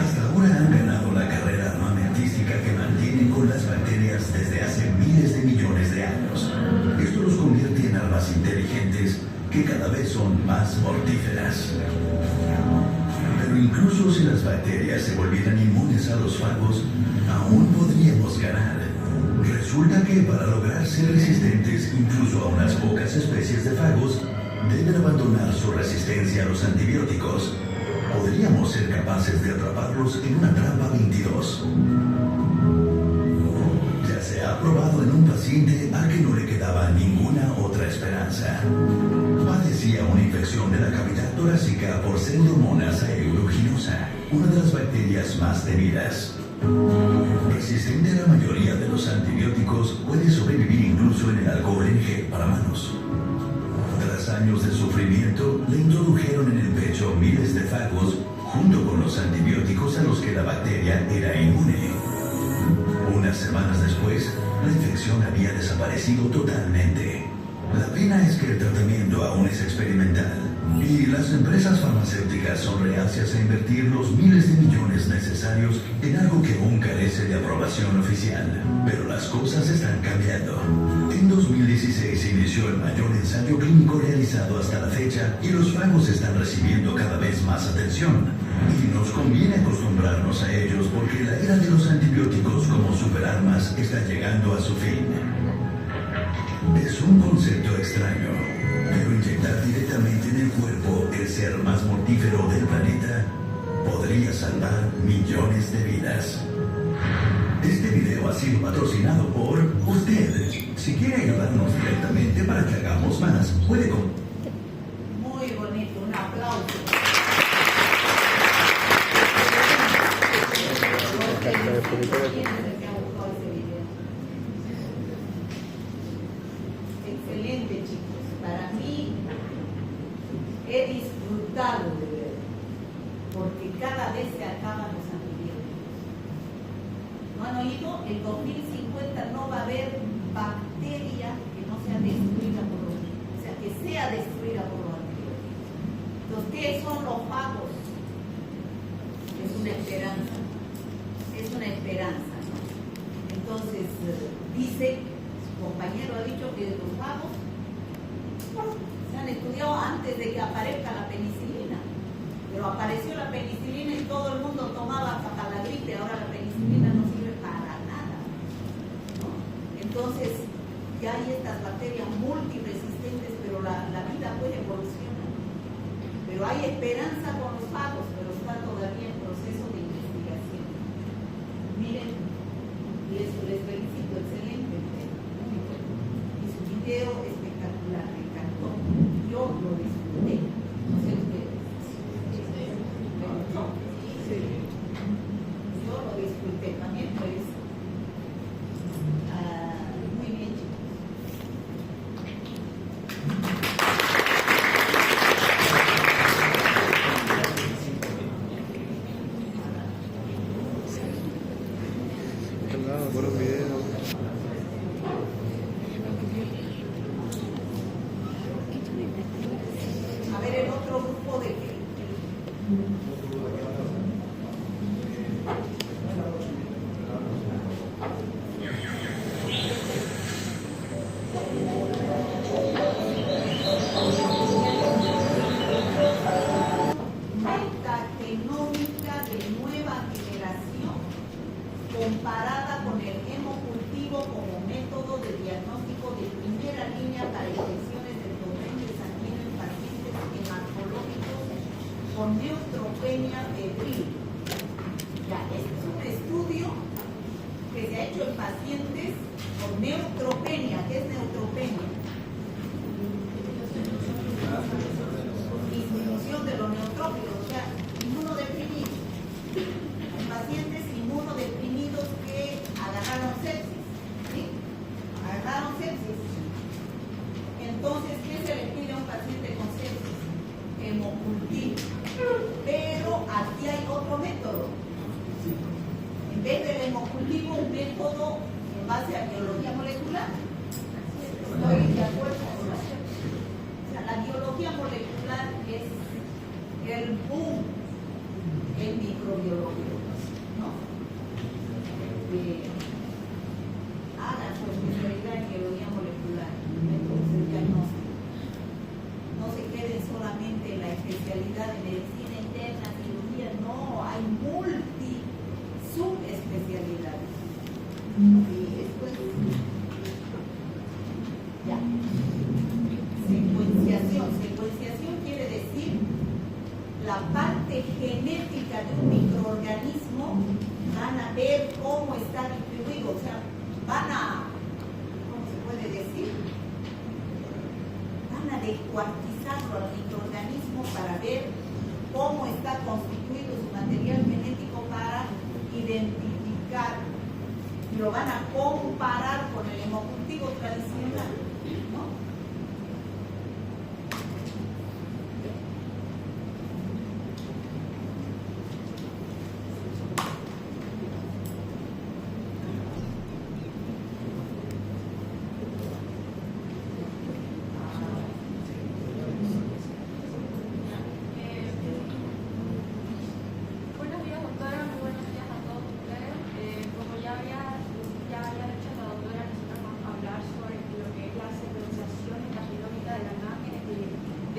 Hasta ahora han ganado la carrera armamentística que mantienen con las bacterias desde hace miles de millones de años. Esto los convierte en armas inteligentes que cada vez son más mortíferas. Pero incluso si las bacterias se volvieran inmunes a los fagos, aún podríamos ganar. Resulta que para lograr ser resistentes incluso a unas pocas especies de fagos, deben abandonar su resistencia a los antibióticos. Podríamos ser capaces de atraparlos en una trampa 22. Ya se ha probado en un paciente al que no le quedaba ninguna otra esperanza. Padecía una infección de la cavidad torácica por Pseudomonas aeruginosa, una de las bacterias más temidas. Resistente a la mayoría de los antibióticos, puede sobrevivir incluso en el alcohol en gel para manos. Tras años de sufrimiento, le introdujeron en el pecho miles de fagos junto con los antibióticos a los que la bacteria era inmune. Unas semanas después, la infección había desaparecido totalmente. La pena es que el tratamiento aún es experimental y las empresas farmacéuticas son reacias a invertir los miles de millones necesarios en algo que aún carece de aprobación oficial. Pero las cosas están cambiando. En 2016 inició el mayor ensayo clínico realizado hasta la fecha y los fagos están recibiendo cada vez más atención. Y nos conviene acostumbrarnos a ellos porque la era de los antibióticos como superarmas está llegando a su fin. Es un concepto extraño, pero inyectar directamente en el cuerpo el ser más mortífero del planeta podría salvar millones de vidas. Este video ha sido patrocinado por usted. Si quiere ayudarnos directamente para que hagamos más, puede Muy bonito, un aplauso. Excelente, chicos. Para mí he disfrutado de ver, porque cada vez se acaban los antibióticos. ¿No han oído? El 2050 no va a haber bacteria que no sea destruida por los antibióticos, o sea, que sea destruida por los antibióticos. Entonces, ¿qué son los fagos? Es una esperanza. Es una esperanza, ¿no? Entonces, dice, su compañero ha dicho que los fagos se han estudiado antes de que aparezca la penicilina. Pero apareció la penicilina y todo el mundo tomaba para la gripe, ahora la penicilina no sirve para nada, ¿no? Entonces, ya hay estas bacterias multiresistentes, pero la vida puede evolucionar. Pero hay esperanza con los fagos, pero está todavía en proceso de investigación. Miren, y eso les felicito, excelente, muy bueno. Y su video espectacular, me encantó. Yo lo disfruté, no sé ustedes. ¿Me gustó? Sí. Yo lo disfruté también, pues. Muy bien, chicos. A ver el otro grupo de que metagenómica de nueva generación comparada con el hemocultivo como método de diagnóstico de primera línea para infecciones del torrente sanguíneo en pacientes hematológicos con neutropenia febril. Ya, este es un estudio que se ha hecho en pacientes con neutropenia. ¿Qué es neutropenia? Disminución de los neutrófilos, o sea, inmunodeprimidos. Hay pacientes inmunodeprimidos que agarraron sepsis, ¿sí? Agarraron sepsis. Entonces, ¿qué se le pide a un paciente con sepsis? Hemocultivo. Pero aquí hay otro método. En vez del hemocultivo, un método en base a biología molecular. Estoy de acuerdo con eso. O sea, la biología molecular es el boom en microbiología, ¿no? Hagan su especialidad en biología molecular, métodos de diagnóstico. No se queden solamente en la especialidad de medicina interna, cirugía, no, hay subespecialidades. Y después, ya. Secuenciación quiere decir la parte genética de un microorganismo, van a ver cómo está distribuido, o sea, van a, ¿cómo se puede decir? Van a descuartizarlo al microorganismo para ver cómo está constituido su material genético para identificar. Lo van a comparar con el hemocultivo tradicional, ¿no?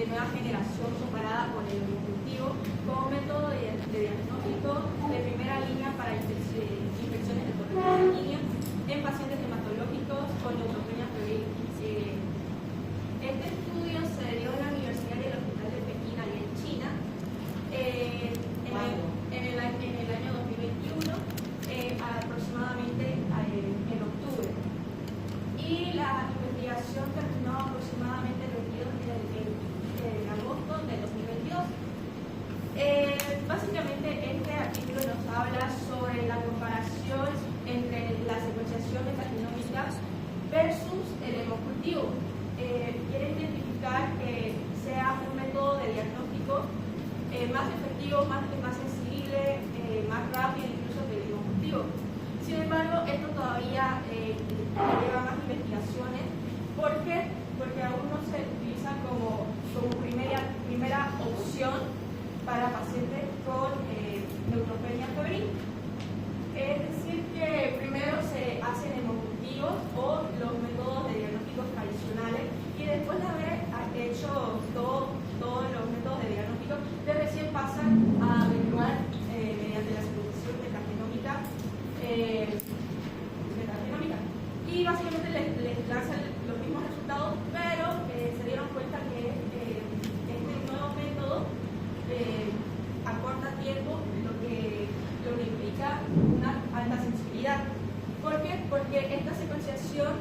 nueva generación comparada con el monocultivo como método de diagnóstico de primera línea para infecciones de torrente sanguíneo en pacientes hematológicos con neutropenia febril. Este estudio se dio en la Universidad y el Hospital de Pekín, allá en China, en el año 2021, aproximadamente en octubre. Y la investigación terminó aproximadamente el 22 de agosto del 2022. Básicamente este artículo nos habla sobre la comparación entre la secuenciación metagenómica versus el hemocultivo. Quiere identificar que sea un método de diagnóstico más efectivo, más sensible, más rápido incluso que el hemocultivo. Sin embargo, esto todavía lleva más investigaciones. ¿Por qué? Porque aún no se utiliza como primera opción para pacientes con neutropenia febril. Es decir, que primero se hacen hemocultivos o los métodos de diagnósticos tradicionales y después de haber hecho todos los métodos de diagnóstico, de recién pasan a averiguar mediante la secuenciación metagenómica. Y básicamente les lanzan los mismos resultados, pero se dieron cuenta que este nuevo método acorta tiempo, lo que implica una alta sensibilidad. ¿Por qué? Porque esta secuenciación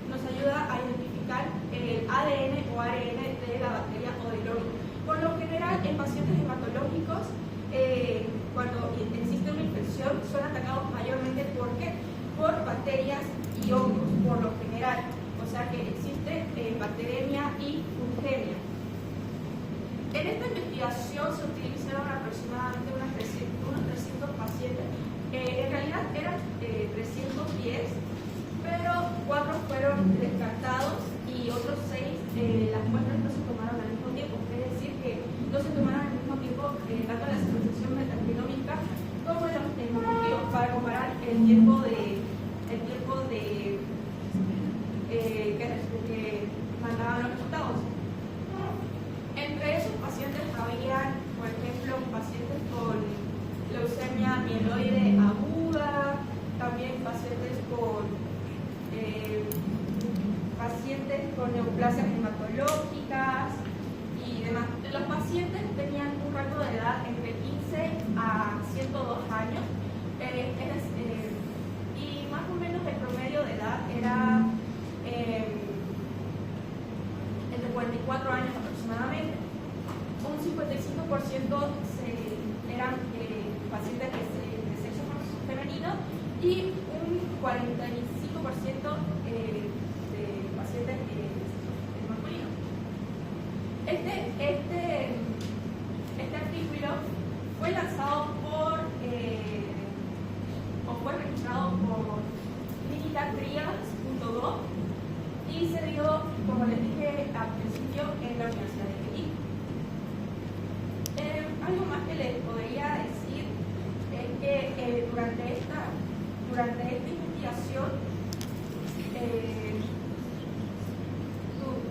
nos ayuda a identificar el ADN o ARN de la bacteria o del hongo. Por lo general, en pacientes hematológicos, cuando existe una infección, son atacados mayormente ¿por qué? Por bacterias y hongos, por lo general. O sea que existe bacteremia y fungemia. En esta investigación se utilizaron aproximadamente unos 300 pacientes. En realidad eran 310, pero 4 fueron descartados y otros 6, las muestras no se tomaron al mismo tiempo. Es decir, que no se tomaron al mismo tiempo tanto la secuenciación metagenómica como los hemocultivos para comparar el tiempo que mandaban los resultados. Entre esos pacientes había, por ejemplo, pacientes con leucemia mieloide aguda, también pacientes con neoplasias hematológicas y demás. Los pacientes tenían un rango de edad entre 15 a 102 años y más o menos el promedio de edad era entre 44 años aproximadamente. Un 55% eran pacientes de sexo femenino y un 45% de pacientes masculinos. Este artículo fue lanzado fue registrado por clinicatrials.gov y se dio, como les dije al principio, en la Universidad de Pekín. Algo más que les podría decir es que durante esta investigación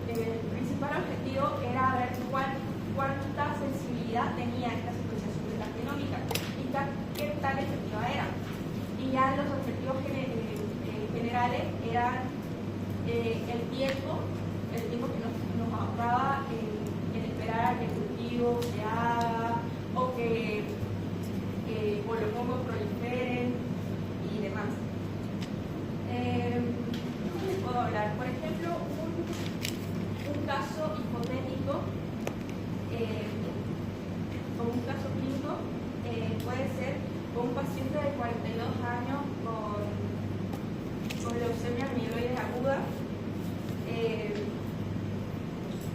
el principal objetivo era ver cuánta sensibilidad tenía esta secuenciación metagenómica y qué tan efectiva era. Y ya los objetivos generales eran el tiempo que nos ahorraba en esperar a que el cultivo se haga o que los hongos proliferen y demás. ¿Cómo les puedo hablar? Por ejemplo, un caso hipotético o un caso clínico puede ser con un paciente de 42 años con leucemia mieloide aguda.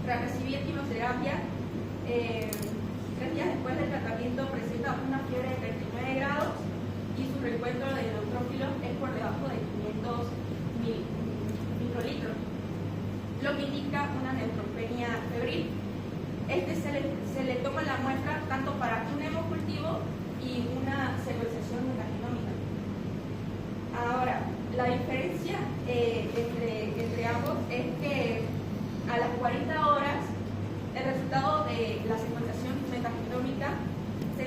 Tras recibir quimioterapia, 3 días después del tratamiento presenta una fiebre de 39 grados y su recuento de neutrófilos es por debajo de 500 microlitros, lo que indica una neutropenia febril. Se le toma la muestra tanto para un hemocultivo y una secuenciación metagenómica. Ahora, la diferencia entre ambos es que a las 40 horas el resultado de la secuenciación metagenómica se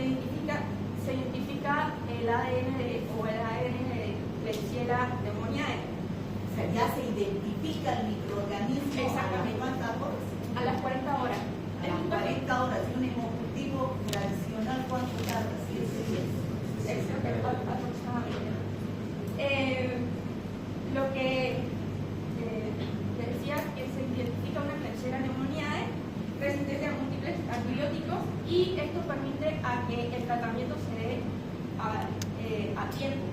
identifica el ADN o el ARN de Klebsiella pneumoniae. O sea, ya se identifica el microorganismo. Exactamente. ¿A las cuántas horas? A las 40 horas. A las 40 horas. Y un hemocultivo tradicional, ¿cuánto tarda? 7 días. Aproximadamente. Lo que decía que se identifica una Klebsiella pneumoniae resistente a múltiples antibióticos y esto permite a que el tratamiento se dé a tiempo.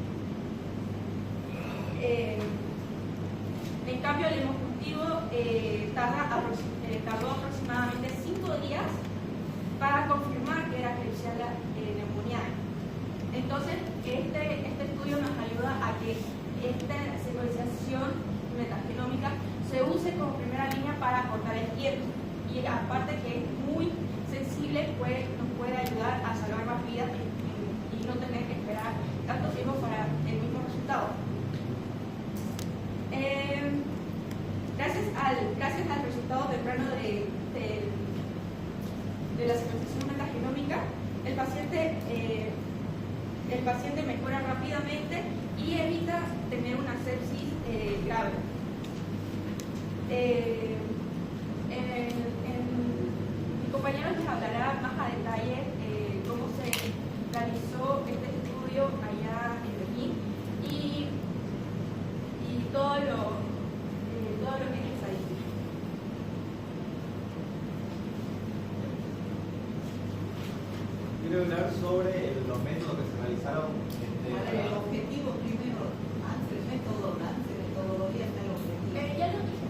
En cambio, el hemocultivo tardó aproximadamente 5 días para confirmar que era Klebsiella pneumoniae. Entonces, este estudio nos ayuda a que esta secuenciación metagenómica se use como primera línea para acortar el tiempo. Y aparte que es muy sensible, nos puede ayudar a salvar más vidas y no tener que esperar tanto tiempo para el mismo resultado. Gracias al resultado temprano de la secuenciación metagenómica, el paciente mejora rápidamente y evita tener una sepsis grave. Mi compañero les hablará más a detalle cómo se realizó este estudio allá en Berlín y todo lo que es estadístico. Quiero hablar sobre los métodos que se realizaron. ¿Cuál es el objetivo primero? Antes el método, antes de metodología está el objetivo. Ya lo dije.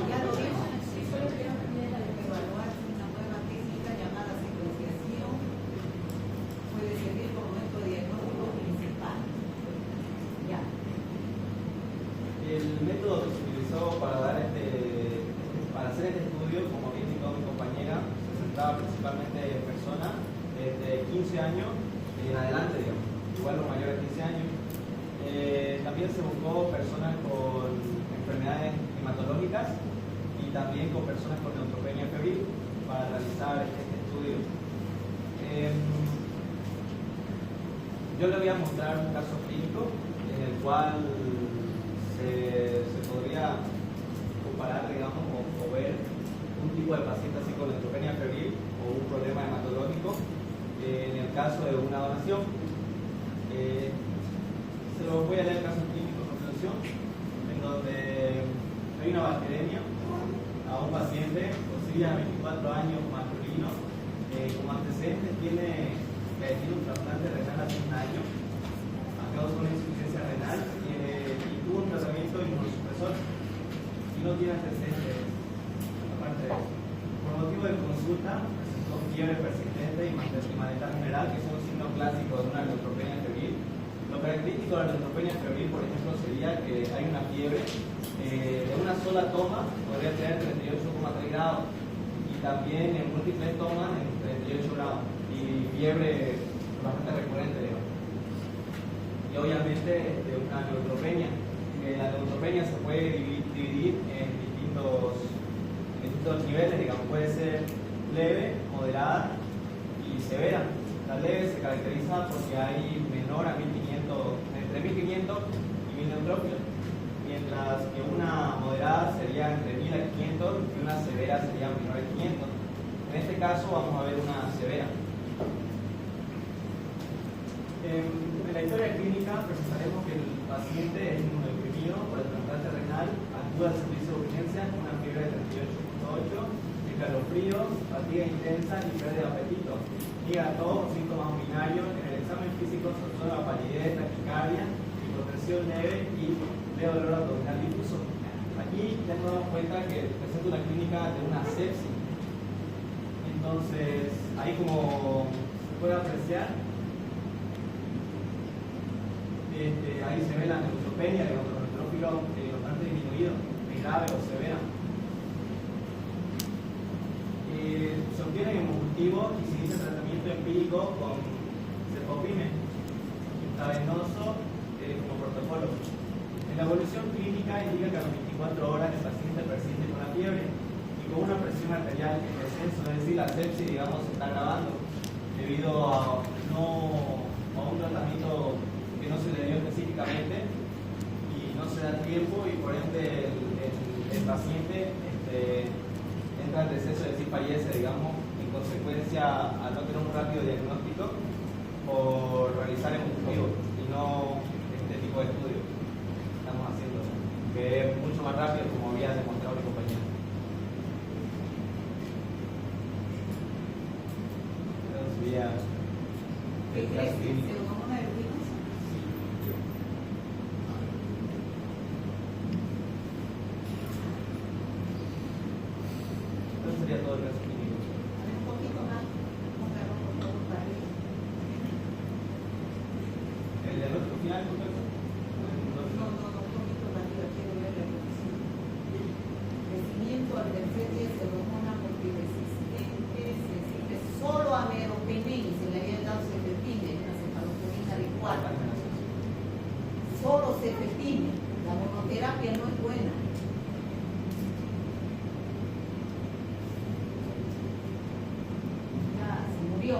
Ya lo dijo. Sí, solo quiero terminar la lectura. Evaluar si una nueva técnica llamada secuenciación puede servir como método diagnóstico principal. Ya. El método que se utilizó para hacer este estudio, como bien indicó mi compañera, se centraba principalmente en personas de 15 años en adelante, digamos, igual los mayores de 15 años. También se buscó personas con enfermedades hematológicas y también con personas con neutropenia febril para realizar este estudio. Yo le voy a mostrar un caso clínico en el cual se podría comparar, digamos, o ver un tipo de paciente así con neutropenia febril o un problema hematológico en el caso de una donación. Se los voy a leer el caso clínico a continuación, en donde hay una bacteremia a un paciente, Osiris, de 24 años, masculino, como antecedentes tiene un trasplante renal hace un año a causa de una insuficiencia renal y tuvo un tratamiento inmunosupresor y no tiene antecedentes aparte de eso. Por motivo de consulta presentó fiebre persistente y malestar general, que son signos clásicos de una neutropenia febril. Lo característico de la neutropenia febril, por ejemplo, sería que hay una fiebre de una sola toma, podría tener 38,3 grados, y también en múltiples tomas en 38 grados, y fiebre bastante recurrente, digamos. Y obviamente una neutropenia. La neutropenia se puede dividir en distintos niveles, digamos, puede ser leve, moderada y severa. La leve se caracteriza porque hay menor a 1500, entre 1500 y 1000 neutrófilos, mientras que una moderada sería entre 1000 a 500 y una severa sería menor a 500. En este caso vamos a ver una severa. En la historia clínica presentaremos que el paciente es inmunodeprimido por el trasplante renal, acude al servicio de urgencias con una fiebre de 38,8, escalofríos, fatiga intensa y pérdida de apetito. Niega todo, síntomas urinarios. En el examen físico se observa palidez, taquicardia, hipotensión leve y leve dolor abdominal difuso. Aquí ya nos damos cuenta que presenta una clínica de una sepsis. Entonces, ahí como se puede apreciar, ahí se ve la neutropenia de otro neutrófilo bastante disminuido, grave o severa. Se obtiene el hemocultivo y se inicia tratamiento empírico con cefopime intravenoso como protocolo. En la evolución clínica indica que a las 24 horas el paciente persiste con la fiebre y con una presión descomposición arterial en descenso, es decir, la sepsis, digamos, se está agravando debido a un tratamiento que no se le dio específicamente y no se da tiempo, y por ende el paciente entra en descenso, es decir, fallece, digamos, en consecuencia al no tener un rápido diagnóstico por realizar estudios y no este tipo de estudios que estamos haciendo, que es mucho más rápido, como había demostrado mi compañero. Sería ¿Qué crees? ¿Pseudomonas verruginosas? Entonces sería todo el caso clínico. Un poquito más. Póngalo por favor para arriba. El diagnóstico final, ¿no? No, un poquito para arriba. Quiero ver la evolución. Crecimiento al tercer día, pseudomonas multiresistente, sensible solo a meropenem. Se le había dado cefepime, una cefalosporina de 4. Solo cefepime. La monoterapia no es buena. Se murió.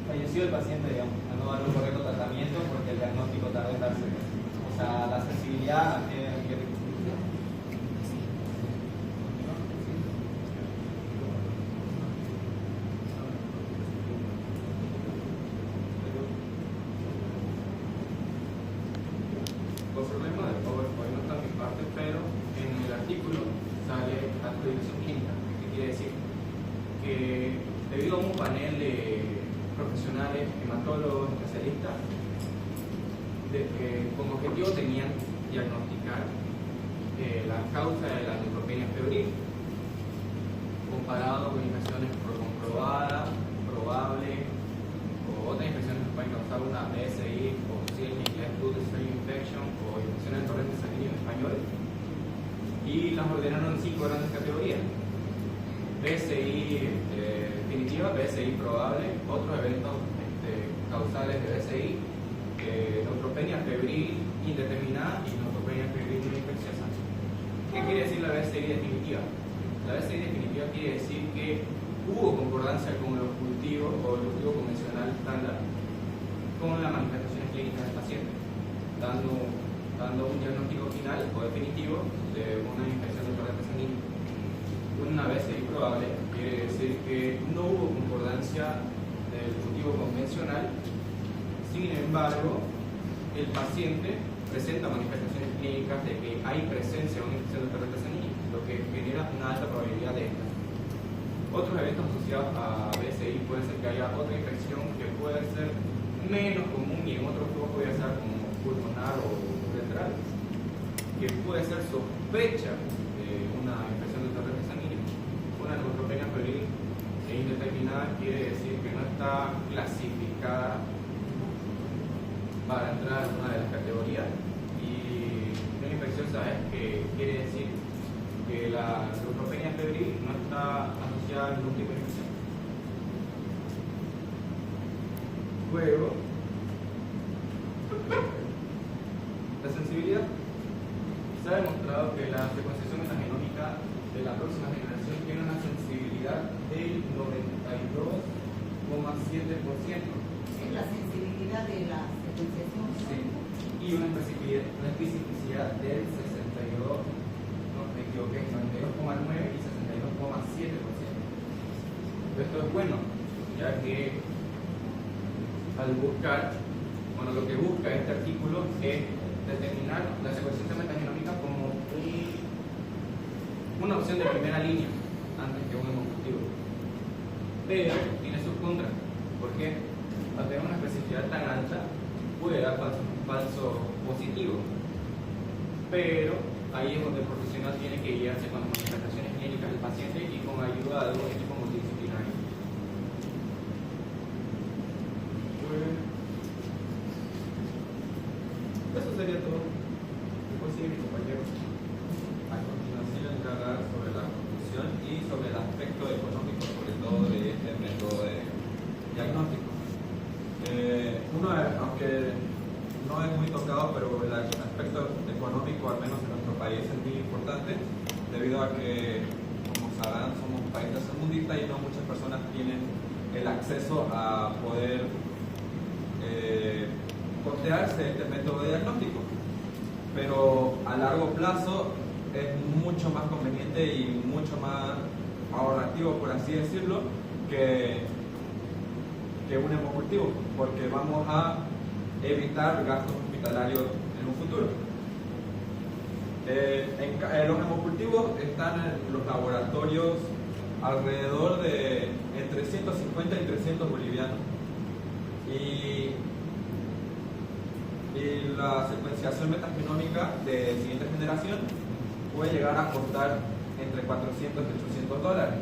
Falleció el paciente, digamos, a no dar un correcto tratamiento porque el diagnóstico tardó en darse. O sea, la sensibilidad a que Los problemas del PowerPoint no están en mi parte, pero en el artículo sale la división clínica, que quiere decir que debido a un panel de profesionales, hematólogos, especialistas, como objetivo tenían diagnosticar la causa de la neutropenia febril, comparado con infecciones comprobadas, probables, o otras infecciones que pueden causar una BSI, o si en inglés Blood Stream Infection, o infecciones del torrente sanguíneo en español, y las ordenaron en 5 grandes categorías: BSI definitiva, BSI probable, otros eventos causales de BSI, neutropenia febril indeterminada y neutropenia febril no infecciosa. ¿Qué quiere decir la BSI definitiva? La BSI definitiva quiere decir que hubo concordancia con los cultivos o el cultivo convencional estándar con las manifestaciones clínicas del paciente, dando un diagnóstico final o definitivo de una infección del torrente sanguíneo. Una BSI probable quiere decir que no hubo concordancia del cultivo convencional, sin embargo, el paciente presenta manifestaciones clínicas de que hay presencia de una infección del torrente sanguíneo, lo que genera una alta probabilidad de esta. Otros eventos asociados a BSI pueden ser que haya otra infección que puede ser menos común y en otros grupos puede ser como pulmonar o uretral, que puede ser sospecha de una infección del torrente sanguíneo. Una neutropenia febril indeterminada quiere decir que no está clasificada para entrar en una de las categorías, y no infecciosa es que quiere decir que la neutropenia febril no está asociada a ningún tipo de infección. Luego, la sensibilidad. Se ha demostrado que la secuenciación metagenómica de la próxima generación tiene una sensibilidad del 92,7%. Es la sensibilidad de la secuenciación. Sí. Y una especificidad del 62, no me equivoqué, 92,9 y 62,7%. Esto es bueno, ya que al buscar, bueno, lo que busca este artículo es determinar la secuenciación metagenómica como una opción de primera línea antes que un hemocultivo. Pero tiene sus contras. ¿Por qué? Al tener una especificidad tan alta puede dar falso positivo. Pero ahí es donde el profesional tiene que guiarse con las manifestaciones clínicas del paciente y con ayuda de un equipo multidisciplinario. Eso sería todo. Después sigue mi compañero. A continuación entrará sobre la conclusión y sobre el aspecto económico, sobre todo de este método de diagnóstico. Aunque no es muy tocado, pero el aspecto económico, al menos en nuestro país, es muy importante, debido a que sabrán, somos un país tercermundista y no muchas personas tienen el acceso a poder costearse este método de diagnóstico. Pero a largo plazo es mucho más conveniente y mucho más ahorrativo, por así decirlo, que un hemocultivo, porque vamos a evitar gastos hospitalarios en un futuro. Los hemocultivos están en los laboratorios alrededor de entre 150 y 300 bolivianos. Y la secuenciación metagenómica de siguiente generación puede llegar a costar entre 400 y 800 dólares,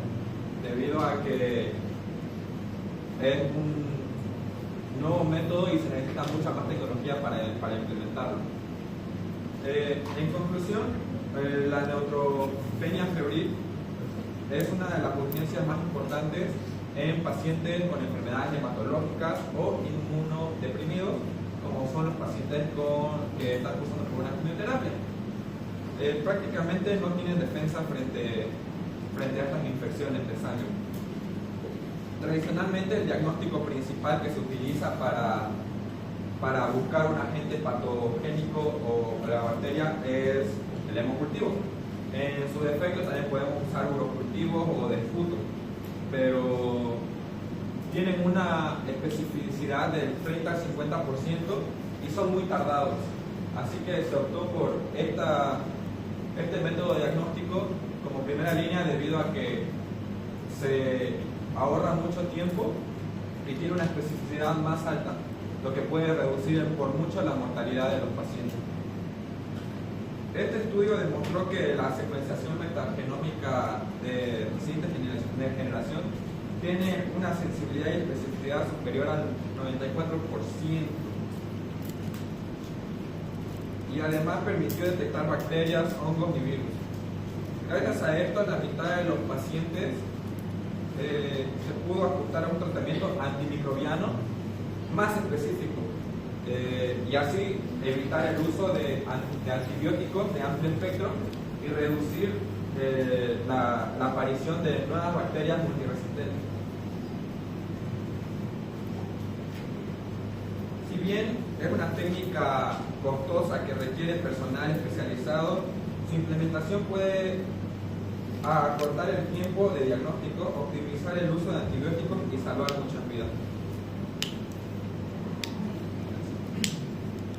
debido a que es un nuevo método y se necesita mucha más tecnología para implementarlo. En conclusión, la neutropenia febril es una de las urgencias más importantes en pacientes con enfermedades hematológicas o inmunodeprimidos, como son los pacientes que están cursando por una quimioterapia. Prácticamente no tienen defensa frente a estas infecciones de sangre. Tradicionalmente, el diagnóstico principal que se utiliza para buscar un agente patogénico o la bacteria es el hemocultivo. En su defecto también podemos usar urocultivos o desfutos, pero tienen una especificidad del 30 al 50% y son muy tardados. Así que se optó por este método diagnóstico como primera línea debido a que se ahorra mucho tiempo y tiene una especificidad más alta, lo que puede reducir por mucho la mortalidad de los pacientes. Este estudio demostró que la secuenciación metagenómica de reciente generación tiene una sensibilidad y especificidad superior al 94%. Y además permitió detectar bacterias, hongos y virus. Gracias a esto, la mitad de los pacientes se pudo ajustar a un tratamiento antimicrobiano más específico y así evitar el uso de antibióticos de amplio espectro y reducir la aparición de nuevas bacterias multiresistentes. Si bien es una técnica costosa que requiere personal especializado, su implementación puede acortar el tiempo de diagnóstico, optimizar el uso de antibióticos y salvar muchas vidas.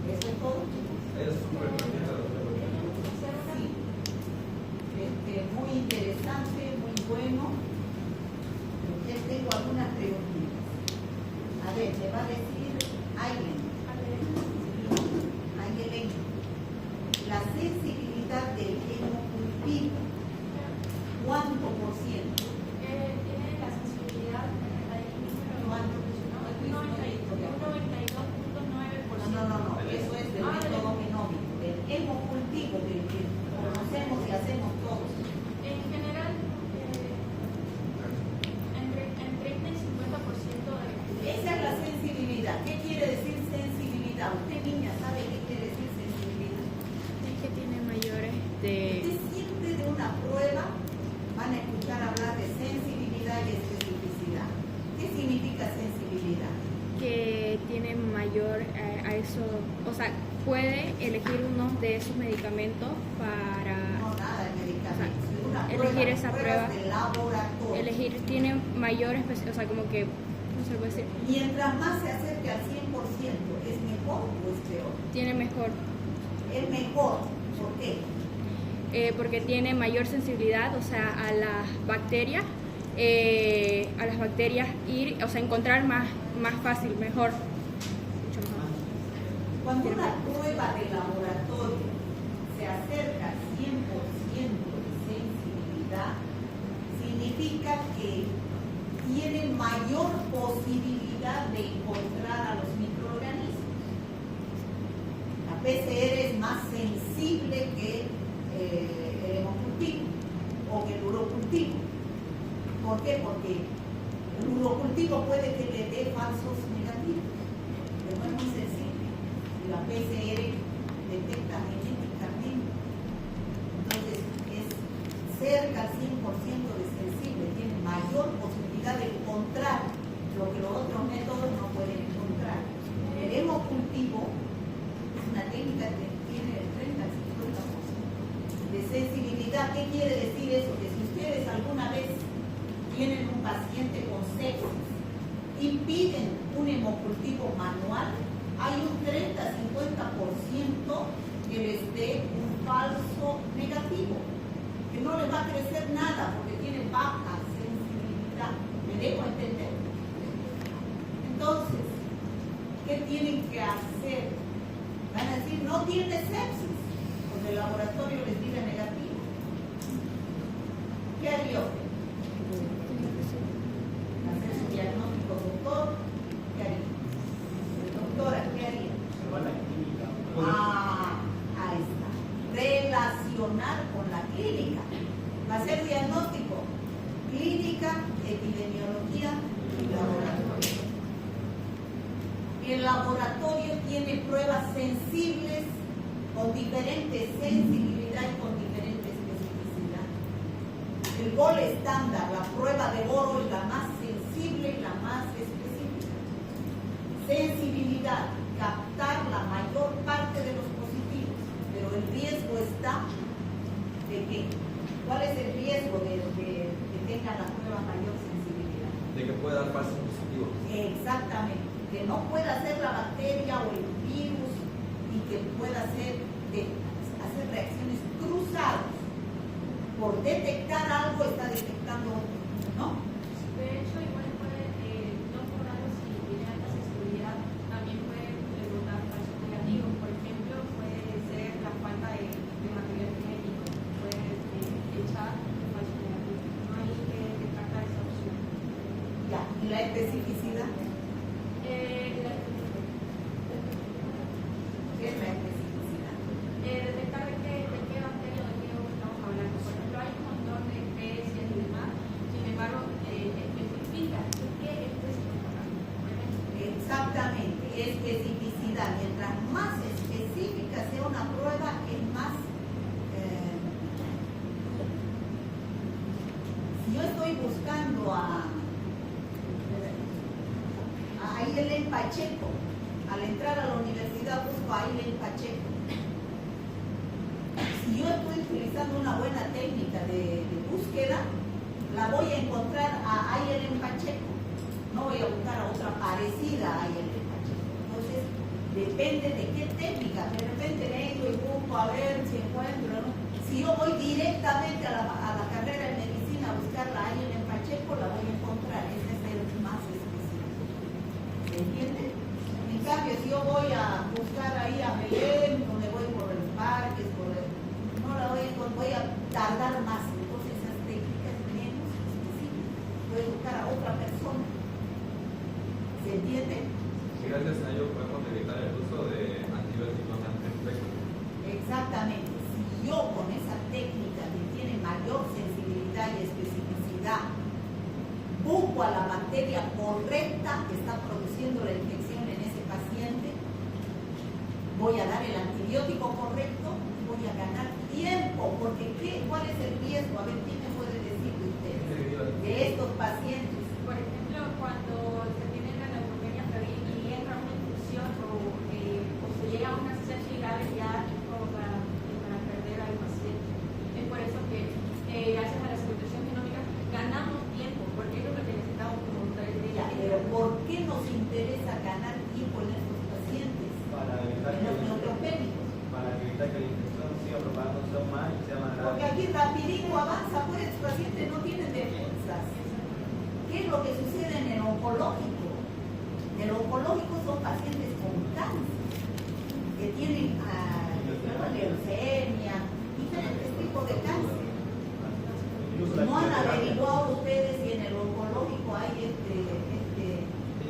¿Eso es todo? Es súper Sí. Muy interesante, muy bueno. Ya tengo algunas preguntas. A ver, me va a decir Aileen. Aileen, la sensibilidad del hemocultivo, ¿cuánto por ciento? Tiene la sensibilidad ¿Cuánto? No, eso es del método genómico, del hemocultivo, del que conocemos y hacemos todos. En general, entre 30 y 50% de... Esa es la sensibilidad. ¿Qué quiere decir sensibilidad? Usted, niña, ¿sabe qué quiere decir sensibilidad? Es que tiene mayores Usted siempre de una prueba van a escuchar hablar de sensibilidad y especificidad. ¿Qué significa sensibilidad? que tiene mayor a eso, o sea, puede elegir uno de esos medicamentos para No, nada de medicamentos. Es una elegir esa pruebas prueba. de laboratorio. elegir, tiene mayor, o sea, como que, no se puede decir, Mientras más se acerque al 100%, ¿es mejor o es peor? tiene mejor, Es mejor. ¿Por qué? porque tiene mayor sensibilidad, o sea, a las bacterias ir, o sea, encontrar más fácil, mejor. Mucho mejor. Cuando una prueba de laboratorio se acerca al 100% de sensibilidad, significa que tiene mayor posibilidad de encontrar a los microorganismos. La PCR es más sensible que el hemocultivo o que el urocultivo. ¿Por qué? Porque el urocultivo puede que le dé falsos negativos, pero no es muy sensible. Y la PCR detecta genéticamente. Entonces es cerca al 100% de sensible, tienen mayor posibilidad de encontrar lo que los otros métodos no pueden encontrar. El hemocultivo es una técnica que tiene el 30 al 50% de sensibilidad. ¿Qué quiere decir eso? Que si ustedes alguna vez tienen un paciente con sepsis y piden un hemocultivo manual, hay un 30-50% que les dé un falso negativo, que no les va a crecer nada porque tiene baja sensibilidad. ¿Me dejo entender? Entonces, ¿qué tienen que hacer? Van a decir, no tiene sepsis, porque el laboratorio les diga negativo. ¿Qué haría usted? Hacer su diagnóstico, doctor. ¿Qué haría? Doctora, ¿qué haría? Ahí está. Relacionar con la clínica. Va a ser diagnóstico, clínica, epidemiología y laboratorio. Y el laboratorio tiene pruebas sensibles con diferente sensibilidad y con diferente especificidad. El gol estándar, la prueba de oro, es la más sensible y la más específica. Sensibilidad, captar la mayor parte de los positivos, pero el riesgo está de que, ¿cuál es el riesgo de que tenga la prueba mayor sensibilidad? De que pueda dar falsos positivos. Exactamente, que no pueda ser la bacteria o el virus y que pueda hacer reacciones cruzadas. Por detectar algo está detectando otro, ¿no? De hecho, igual puede, no por algo si tiene alta sensibilidad, también puede preguntar falsos negativos. Por ejemplo, puede ser la falta de material genético, puede echar falsos negativos. No hay que descartar esa opción. Ya, ¿y la especificidad? ¿Qué es la especificidad? Detectar de qué bacteria o de qué hongo estamos hablando. Por ejemplo, hay un montón de especies y demás, sin embargo, especifica qué especie estamos hablando. Exactamente, especificidad. Mientras más específica sea una prueba, es más... si yo estoy buscando a Ailén Pacheco, al entrar a la universidad busco a Ailén Pacheco. Si yo estoy utilizando una buena técnica de búsqueda, la voy a encontrar a Ailén Pacheco. No voy a buscar a otra parecida a Ailén Pacheco. Entonces, depende de qué técnica. De repente vengo y busco a ver si encuentro, ¿no? Si yo voy directamente a la carrera de medicina a buscar a Ailén Pacheco, la voy a encontrar. Ese es el más específico. ¿Se entiende? En cambio, si yo voy a buscar ahí a Belén, donde voy por los parques, no la voy a tardar más. Entonces, esas técnicas menos específicas. Voy a buscar a otra persona. ¿Se entiende? Y gracias a ello podemos evitar el uso de antibióticos antiinfectivos. Exactamente. Si yo con esa técnica que tiene mayor sensibilidad y especificidad busco a la bacteria correcta que está produciendo la infección en ese paciente, voy a dar el antibiótico correcto y voy a ganar tiempo, porque ¿cuál es el riesgo? A ver, ¿quién me puede decir de ustedes? De estos pacientes. Por ejemplo, cuando se tiene la neutropenia febril y entra una infusión o se llega a una sepsis grave, ya es como para perder al paciente. Es por eso que gracias a la secuenciación genómica ganamos tiempo, porque es lo que necesitamos como 3 días. Pero ¿por qué nos interesa ganar tiempo en estos pacientes? Para evitar En los neutropénicos. para evitar que la infección siga propagándose aún más y sea más grave. Porque aquí rapidito avanza, pues estos pacientes no tienen defensas. ¿Qué es lo que sucede en el oncológico? En el oncológico son pacientes con cáncer, que tienen leucemia, diferentes tipos de cáncer. ¿No han averiguado ustedes si en el oncológico hay experimental.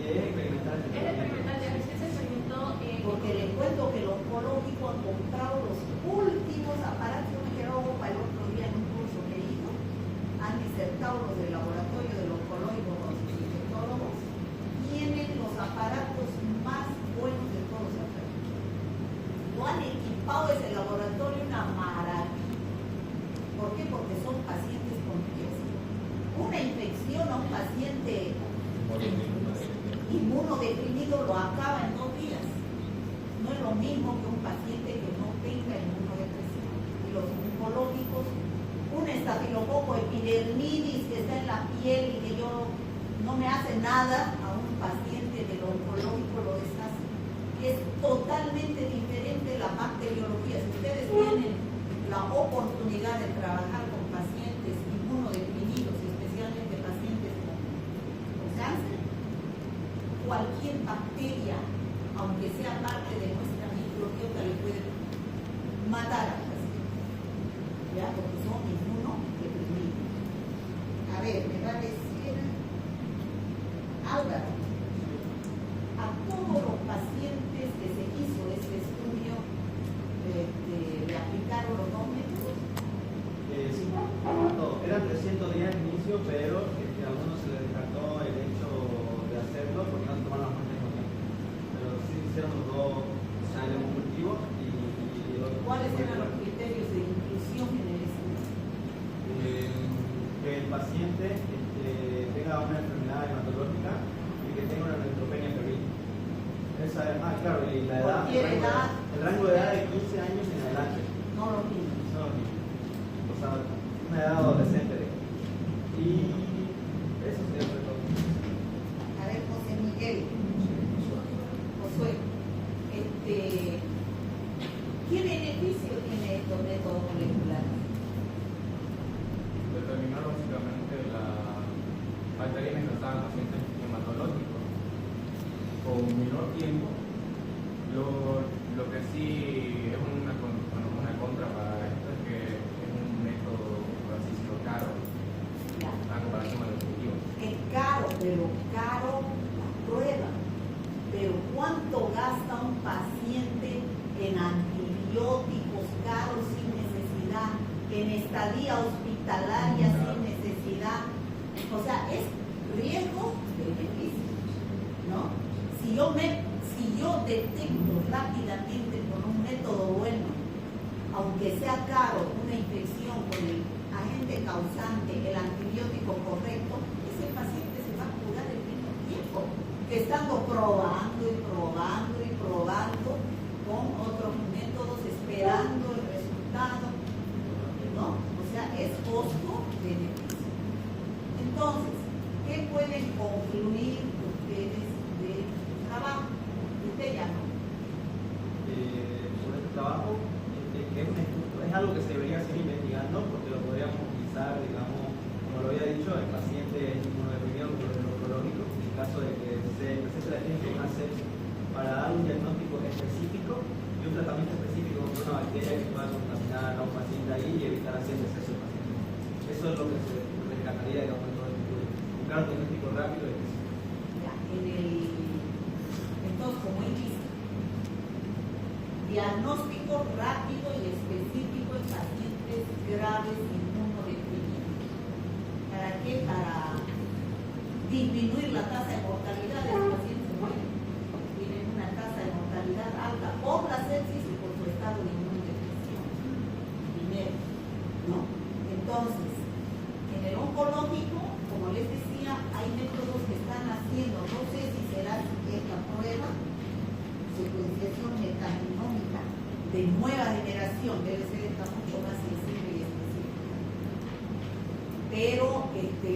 Es experimental, ya recién se experimentó porque les cuento que el oncológico ha comprado los últimos aparatos? Yo me quedé para el otro día en un curso que hizo. Han disertado los del laboratorio del oncológico con sus infectólogos. Tienen los aparatos más buenos de todos acá. Lo han equipado ese laboratorio una maravilla. ¿Por qué? Porque son pacientes inmunodeprimido lo acaba en 2 días. No es lo mismo que un paciente que no tenga inmunodepresión. Y los oncológicos, un estafilococo epidermidis que está en la piel y que yo no me hace nada, a un paciente del oncológico lo deshace. Es totalmente diferente la bacteriología. Si ustedes tienen la oportunidad de trabajar con pacientes inmunodeprimidos, especialmente pacientes con cáncer, cualquier bacteria, aunque sea parte de nuestra microbiota, le puede matar al paciente, ¿ya? Porque son inmunodeprimidos. A ver, me va a decir Álvaro, a todos los pacientes que se hizo este estudio, ¿le aplicaron los 2 métodos? Sí, eran 300 días de inicio, pero a algunos se les descartó el hecho de hacerlo porque no se tomaron las muestras con tiempo. Pero sí hicieron los 2 ensayos de cultivo y ¿Cuáles eran los criterios de inclusión en el estudio? Que el paciente tenga una enfermedad hematológica y que tenga una neutropenia febril. Claro, y la edad, el rango de edad de 15 años en adelante. No los niños. No, o sea, una edad adolescente. Y eso sería todo. A ver, José Miguel. Josué, ¿qué beneficio tiene estos métodos moleculares? Determinar básicamente la bacteria ingresada en pacientes hematológicos con menor tiempo. Lo que sí es una contra para esto es que es un método, por así decirlo, caro a comparación con el objetivo. Es caro, pero caro la prueba. Pero ¿cuánto gasta un paciente en antibióticos caros sin necesidad, en estadía hospitalaria sin necesidad? O sea, es riesgo-beneficio, ¿no? Si yo detecto rápidamente con un método bueno, aunque sea caro, una infección con el agente causante, el antibiótico correcto, ese paciente se va a curar en mismo tiempo que estando probando y probando y probando con otros métodos, esperando el resultado, ¿no? O sea, es costo-beneficio. Entonces, ¿qué pueden concluir ustedes del trabajo? Usted ya no. Sobre este trabajo, es algo que se debería seguir investigando porque lo podríamos utilizar, digamos, como lo había dicho, el paciente inmunodeprimido con el oncológico, en caso de que se presente la gente con una sepsis, para dar un diagnóstico específico y un tratamiento específico contra una bacteria que pueda contaminar a un paciente ahí y evitar así el deceso del paciente. Eso es lo que se rescataría de todo el estudio. Buscar un diagnóstico rápido y específico. Entonces, como él dice, diagnóstico rápido y específico en pacientes graves inmunodeprimidos. ¿Para qué? Para disminuir la tasa de mortalidad de los pacientes que mueren. Tienen una tasa de mortalidad alta por la sepsis y por su estado de inmunodepresión. Primero, ¿no? Entonces, en el oncológico, como les decía, hay métodos que están haciendo, no sé si será esta prueba, secuenciación metagenómica de nueva generación, debe ser esta mucho más sensible y específica. Pero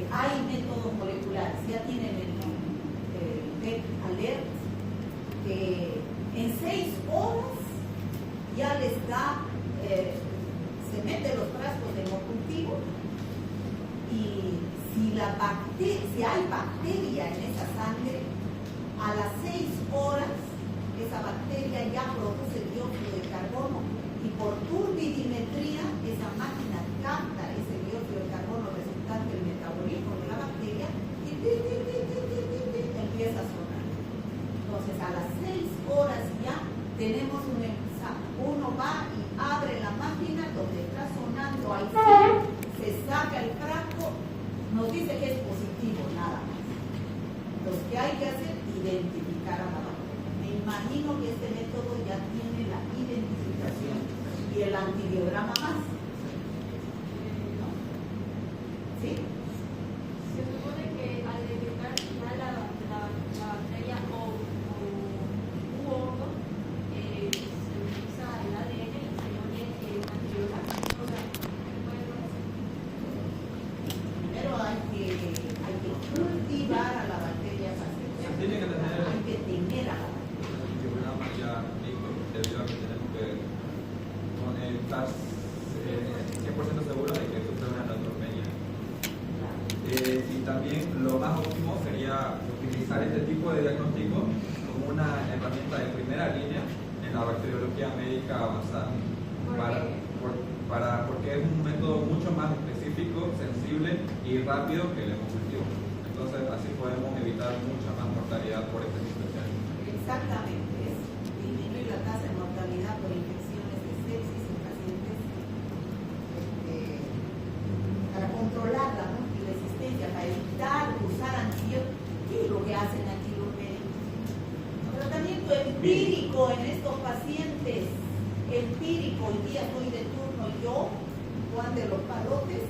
hay métodos moleculares, ya tienen el PET alert, que en 6 horas ya les da, se mete los frascos de hemocultivo y si hay bacteria en esa sangre, a las 6 horas esa bacteria ya produce dióxido de carbono y por turbidimetría esa máquina capta ese dióxido de carbono resultante del metabolismo de la bacteria y empieza a sonar. Entonces a las 6 horas ya tenemos un examen. Uno va y abre la máquina donde está sonando, ahí se saca el frasco, nos dice que es positivo nada más. Entonces, ¿qué hay que hacer? Identificar a la bacteria. Me imagino que este método ya tiene la identificación y el antibiograma más. ¿No? ¿Sí? Se supone que al detectar ya la bacteria o Y también lo más óptimo sería utilizar este tipo de diagnóstico como una herramienta de primera línea en la bacteriología médica avanzada. Porque es un método mucho más específico, sensible y rápido que el hemocultivo. Entonces así podemos evitar mucha más mortalidad por este infección. Exactamente, es disminuir la tasa de mortalidad por infecciones de sepsis en pacientes para controlar la multiresistencia, para evitar usar antibióticos. ¿Qué es lo que hacen aquí los médicos? Tratamiento empírico en estos pacientes. Empírico, hoy día estoy de turno yo, Juan de los Palotes.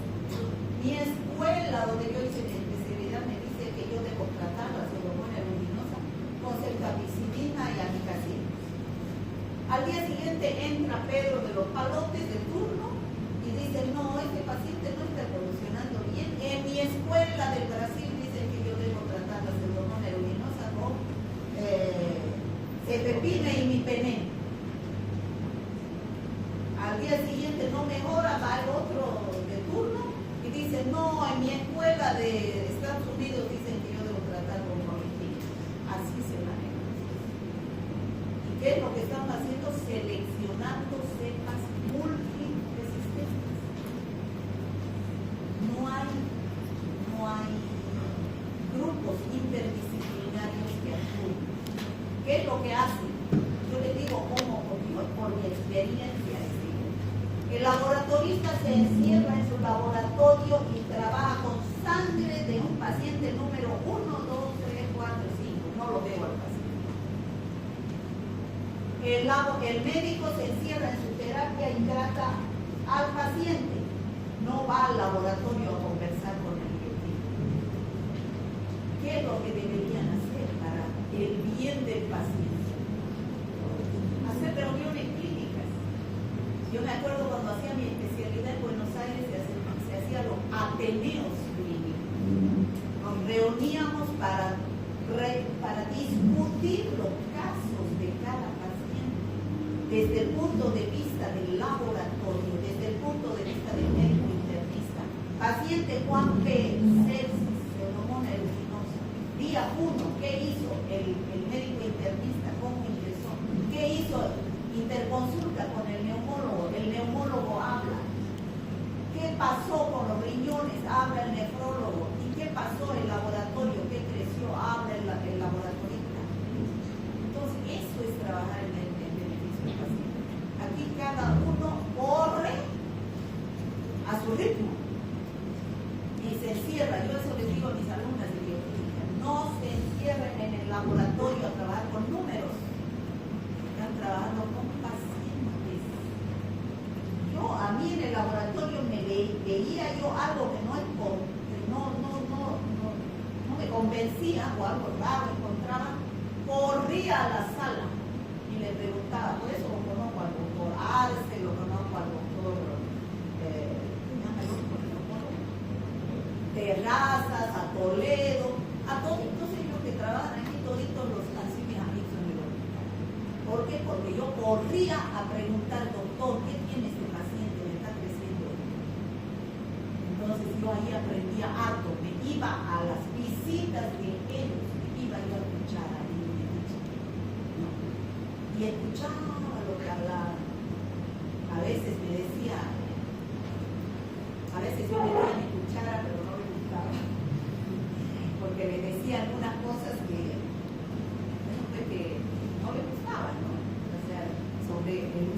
Mi escuela donde yo hice mi especialidad me dice que yo debo tratar la pseudomonas aeruginosa con ceftriaxona y amikacina. Al día siguiente entra Pedro de los Palotes de turno y dice, no, este paciente no está evolucionando bien. En mi escuela del Brasil dicen que yo debo tratar la pseudomonas aeruginosa con cefepime y imipenem. Al día siguiente no mejora, va el otro de turno y dice, no, en mi escuela de Estados Unidos dicen que yo debo tratar con clorofila. Así se maneja. ¿Y qué es lo que estamos haciendo? Seleccionando cepas multiresistentes. No hay grupos interdisciplinarios que actúen. ¿Qué es lo que hacen? Yo les digo cómo, por mi experiencia. El laboratorista se encierra en su laboratorio y trabaja con sangre de un paciente número 1, 2, 3, 4, 5. No lo veo al paciente. El médico se encierra en su terapia y trata al paciente. No va al laboratorio a conversar con el biotipo. ¿Qué es lo que deberían hacer para el bien del paciente? Hacer reuniones clínicas. Yo me acuerdo cuando hacía mi especialidad en Buenos Aires, se hacía los ateneos clínicos. Nos reuníamos para discutir los casos de cada paciente desde el punto de vista del laboratorio, desde el punto de vista del médico internista. Paciente Juan P. sepsis, pseudomonas aeruginosa. Día 1, ¿qué hizo el médico internista? ¿Cómo ingresó? ¿Qué hizo? Interconsulta con el neumólogo habla. ¿Qué pasó con los riñones? Habla el nefrólogo. ¿Y qué pasó el laboratorio? ¿Qué creció? Habla el laboratorista. Entonces, eso es trabajar en el beneficio del paciente. Aquí cada uno corre a su ritmo y se encierra. Yo eso les digo a mis alumnas de bioquímica. No se encierren en el laboratorio a trabajar con números. Están trabajando con pacientes. A mí en el laboratorio me veía yo algo que no me convencía o algo raro encontraba, corría a la sala y le preguntaba. Por eso lo conozco al doctor Arce, lo conozco al doctor Terrazas, a Toledo, a todos ellos que trabajan aquí, toditos los han sido mis amigos en el hospital. ¿Por qué? Porque yo corría a preguntar, doctor, ¿qué tiene este paciente? ¿Le está creciendo? Entonces yo ahí aprendía harto, me iba a las visitas de ellos, me iba yo a escuchar a ellos, ¿no? Y escuchaba lo que hablaban. A veces me decía, a veces yo le daba mi cuchara, pero no me gustaba, porque le decía algunas cosas que no le gustaban, ¿no? O sea, sobre el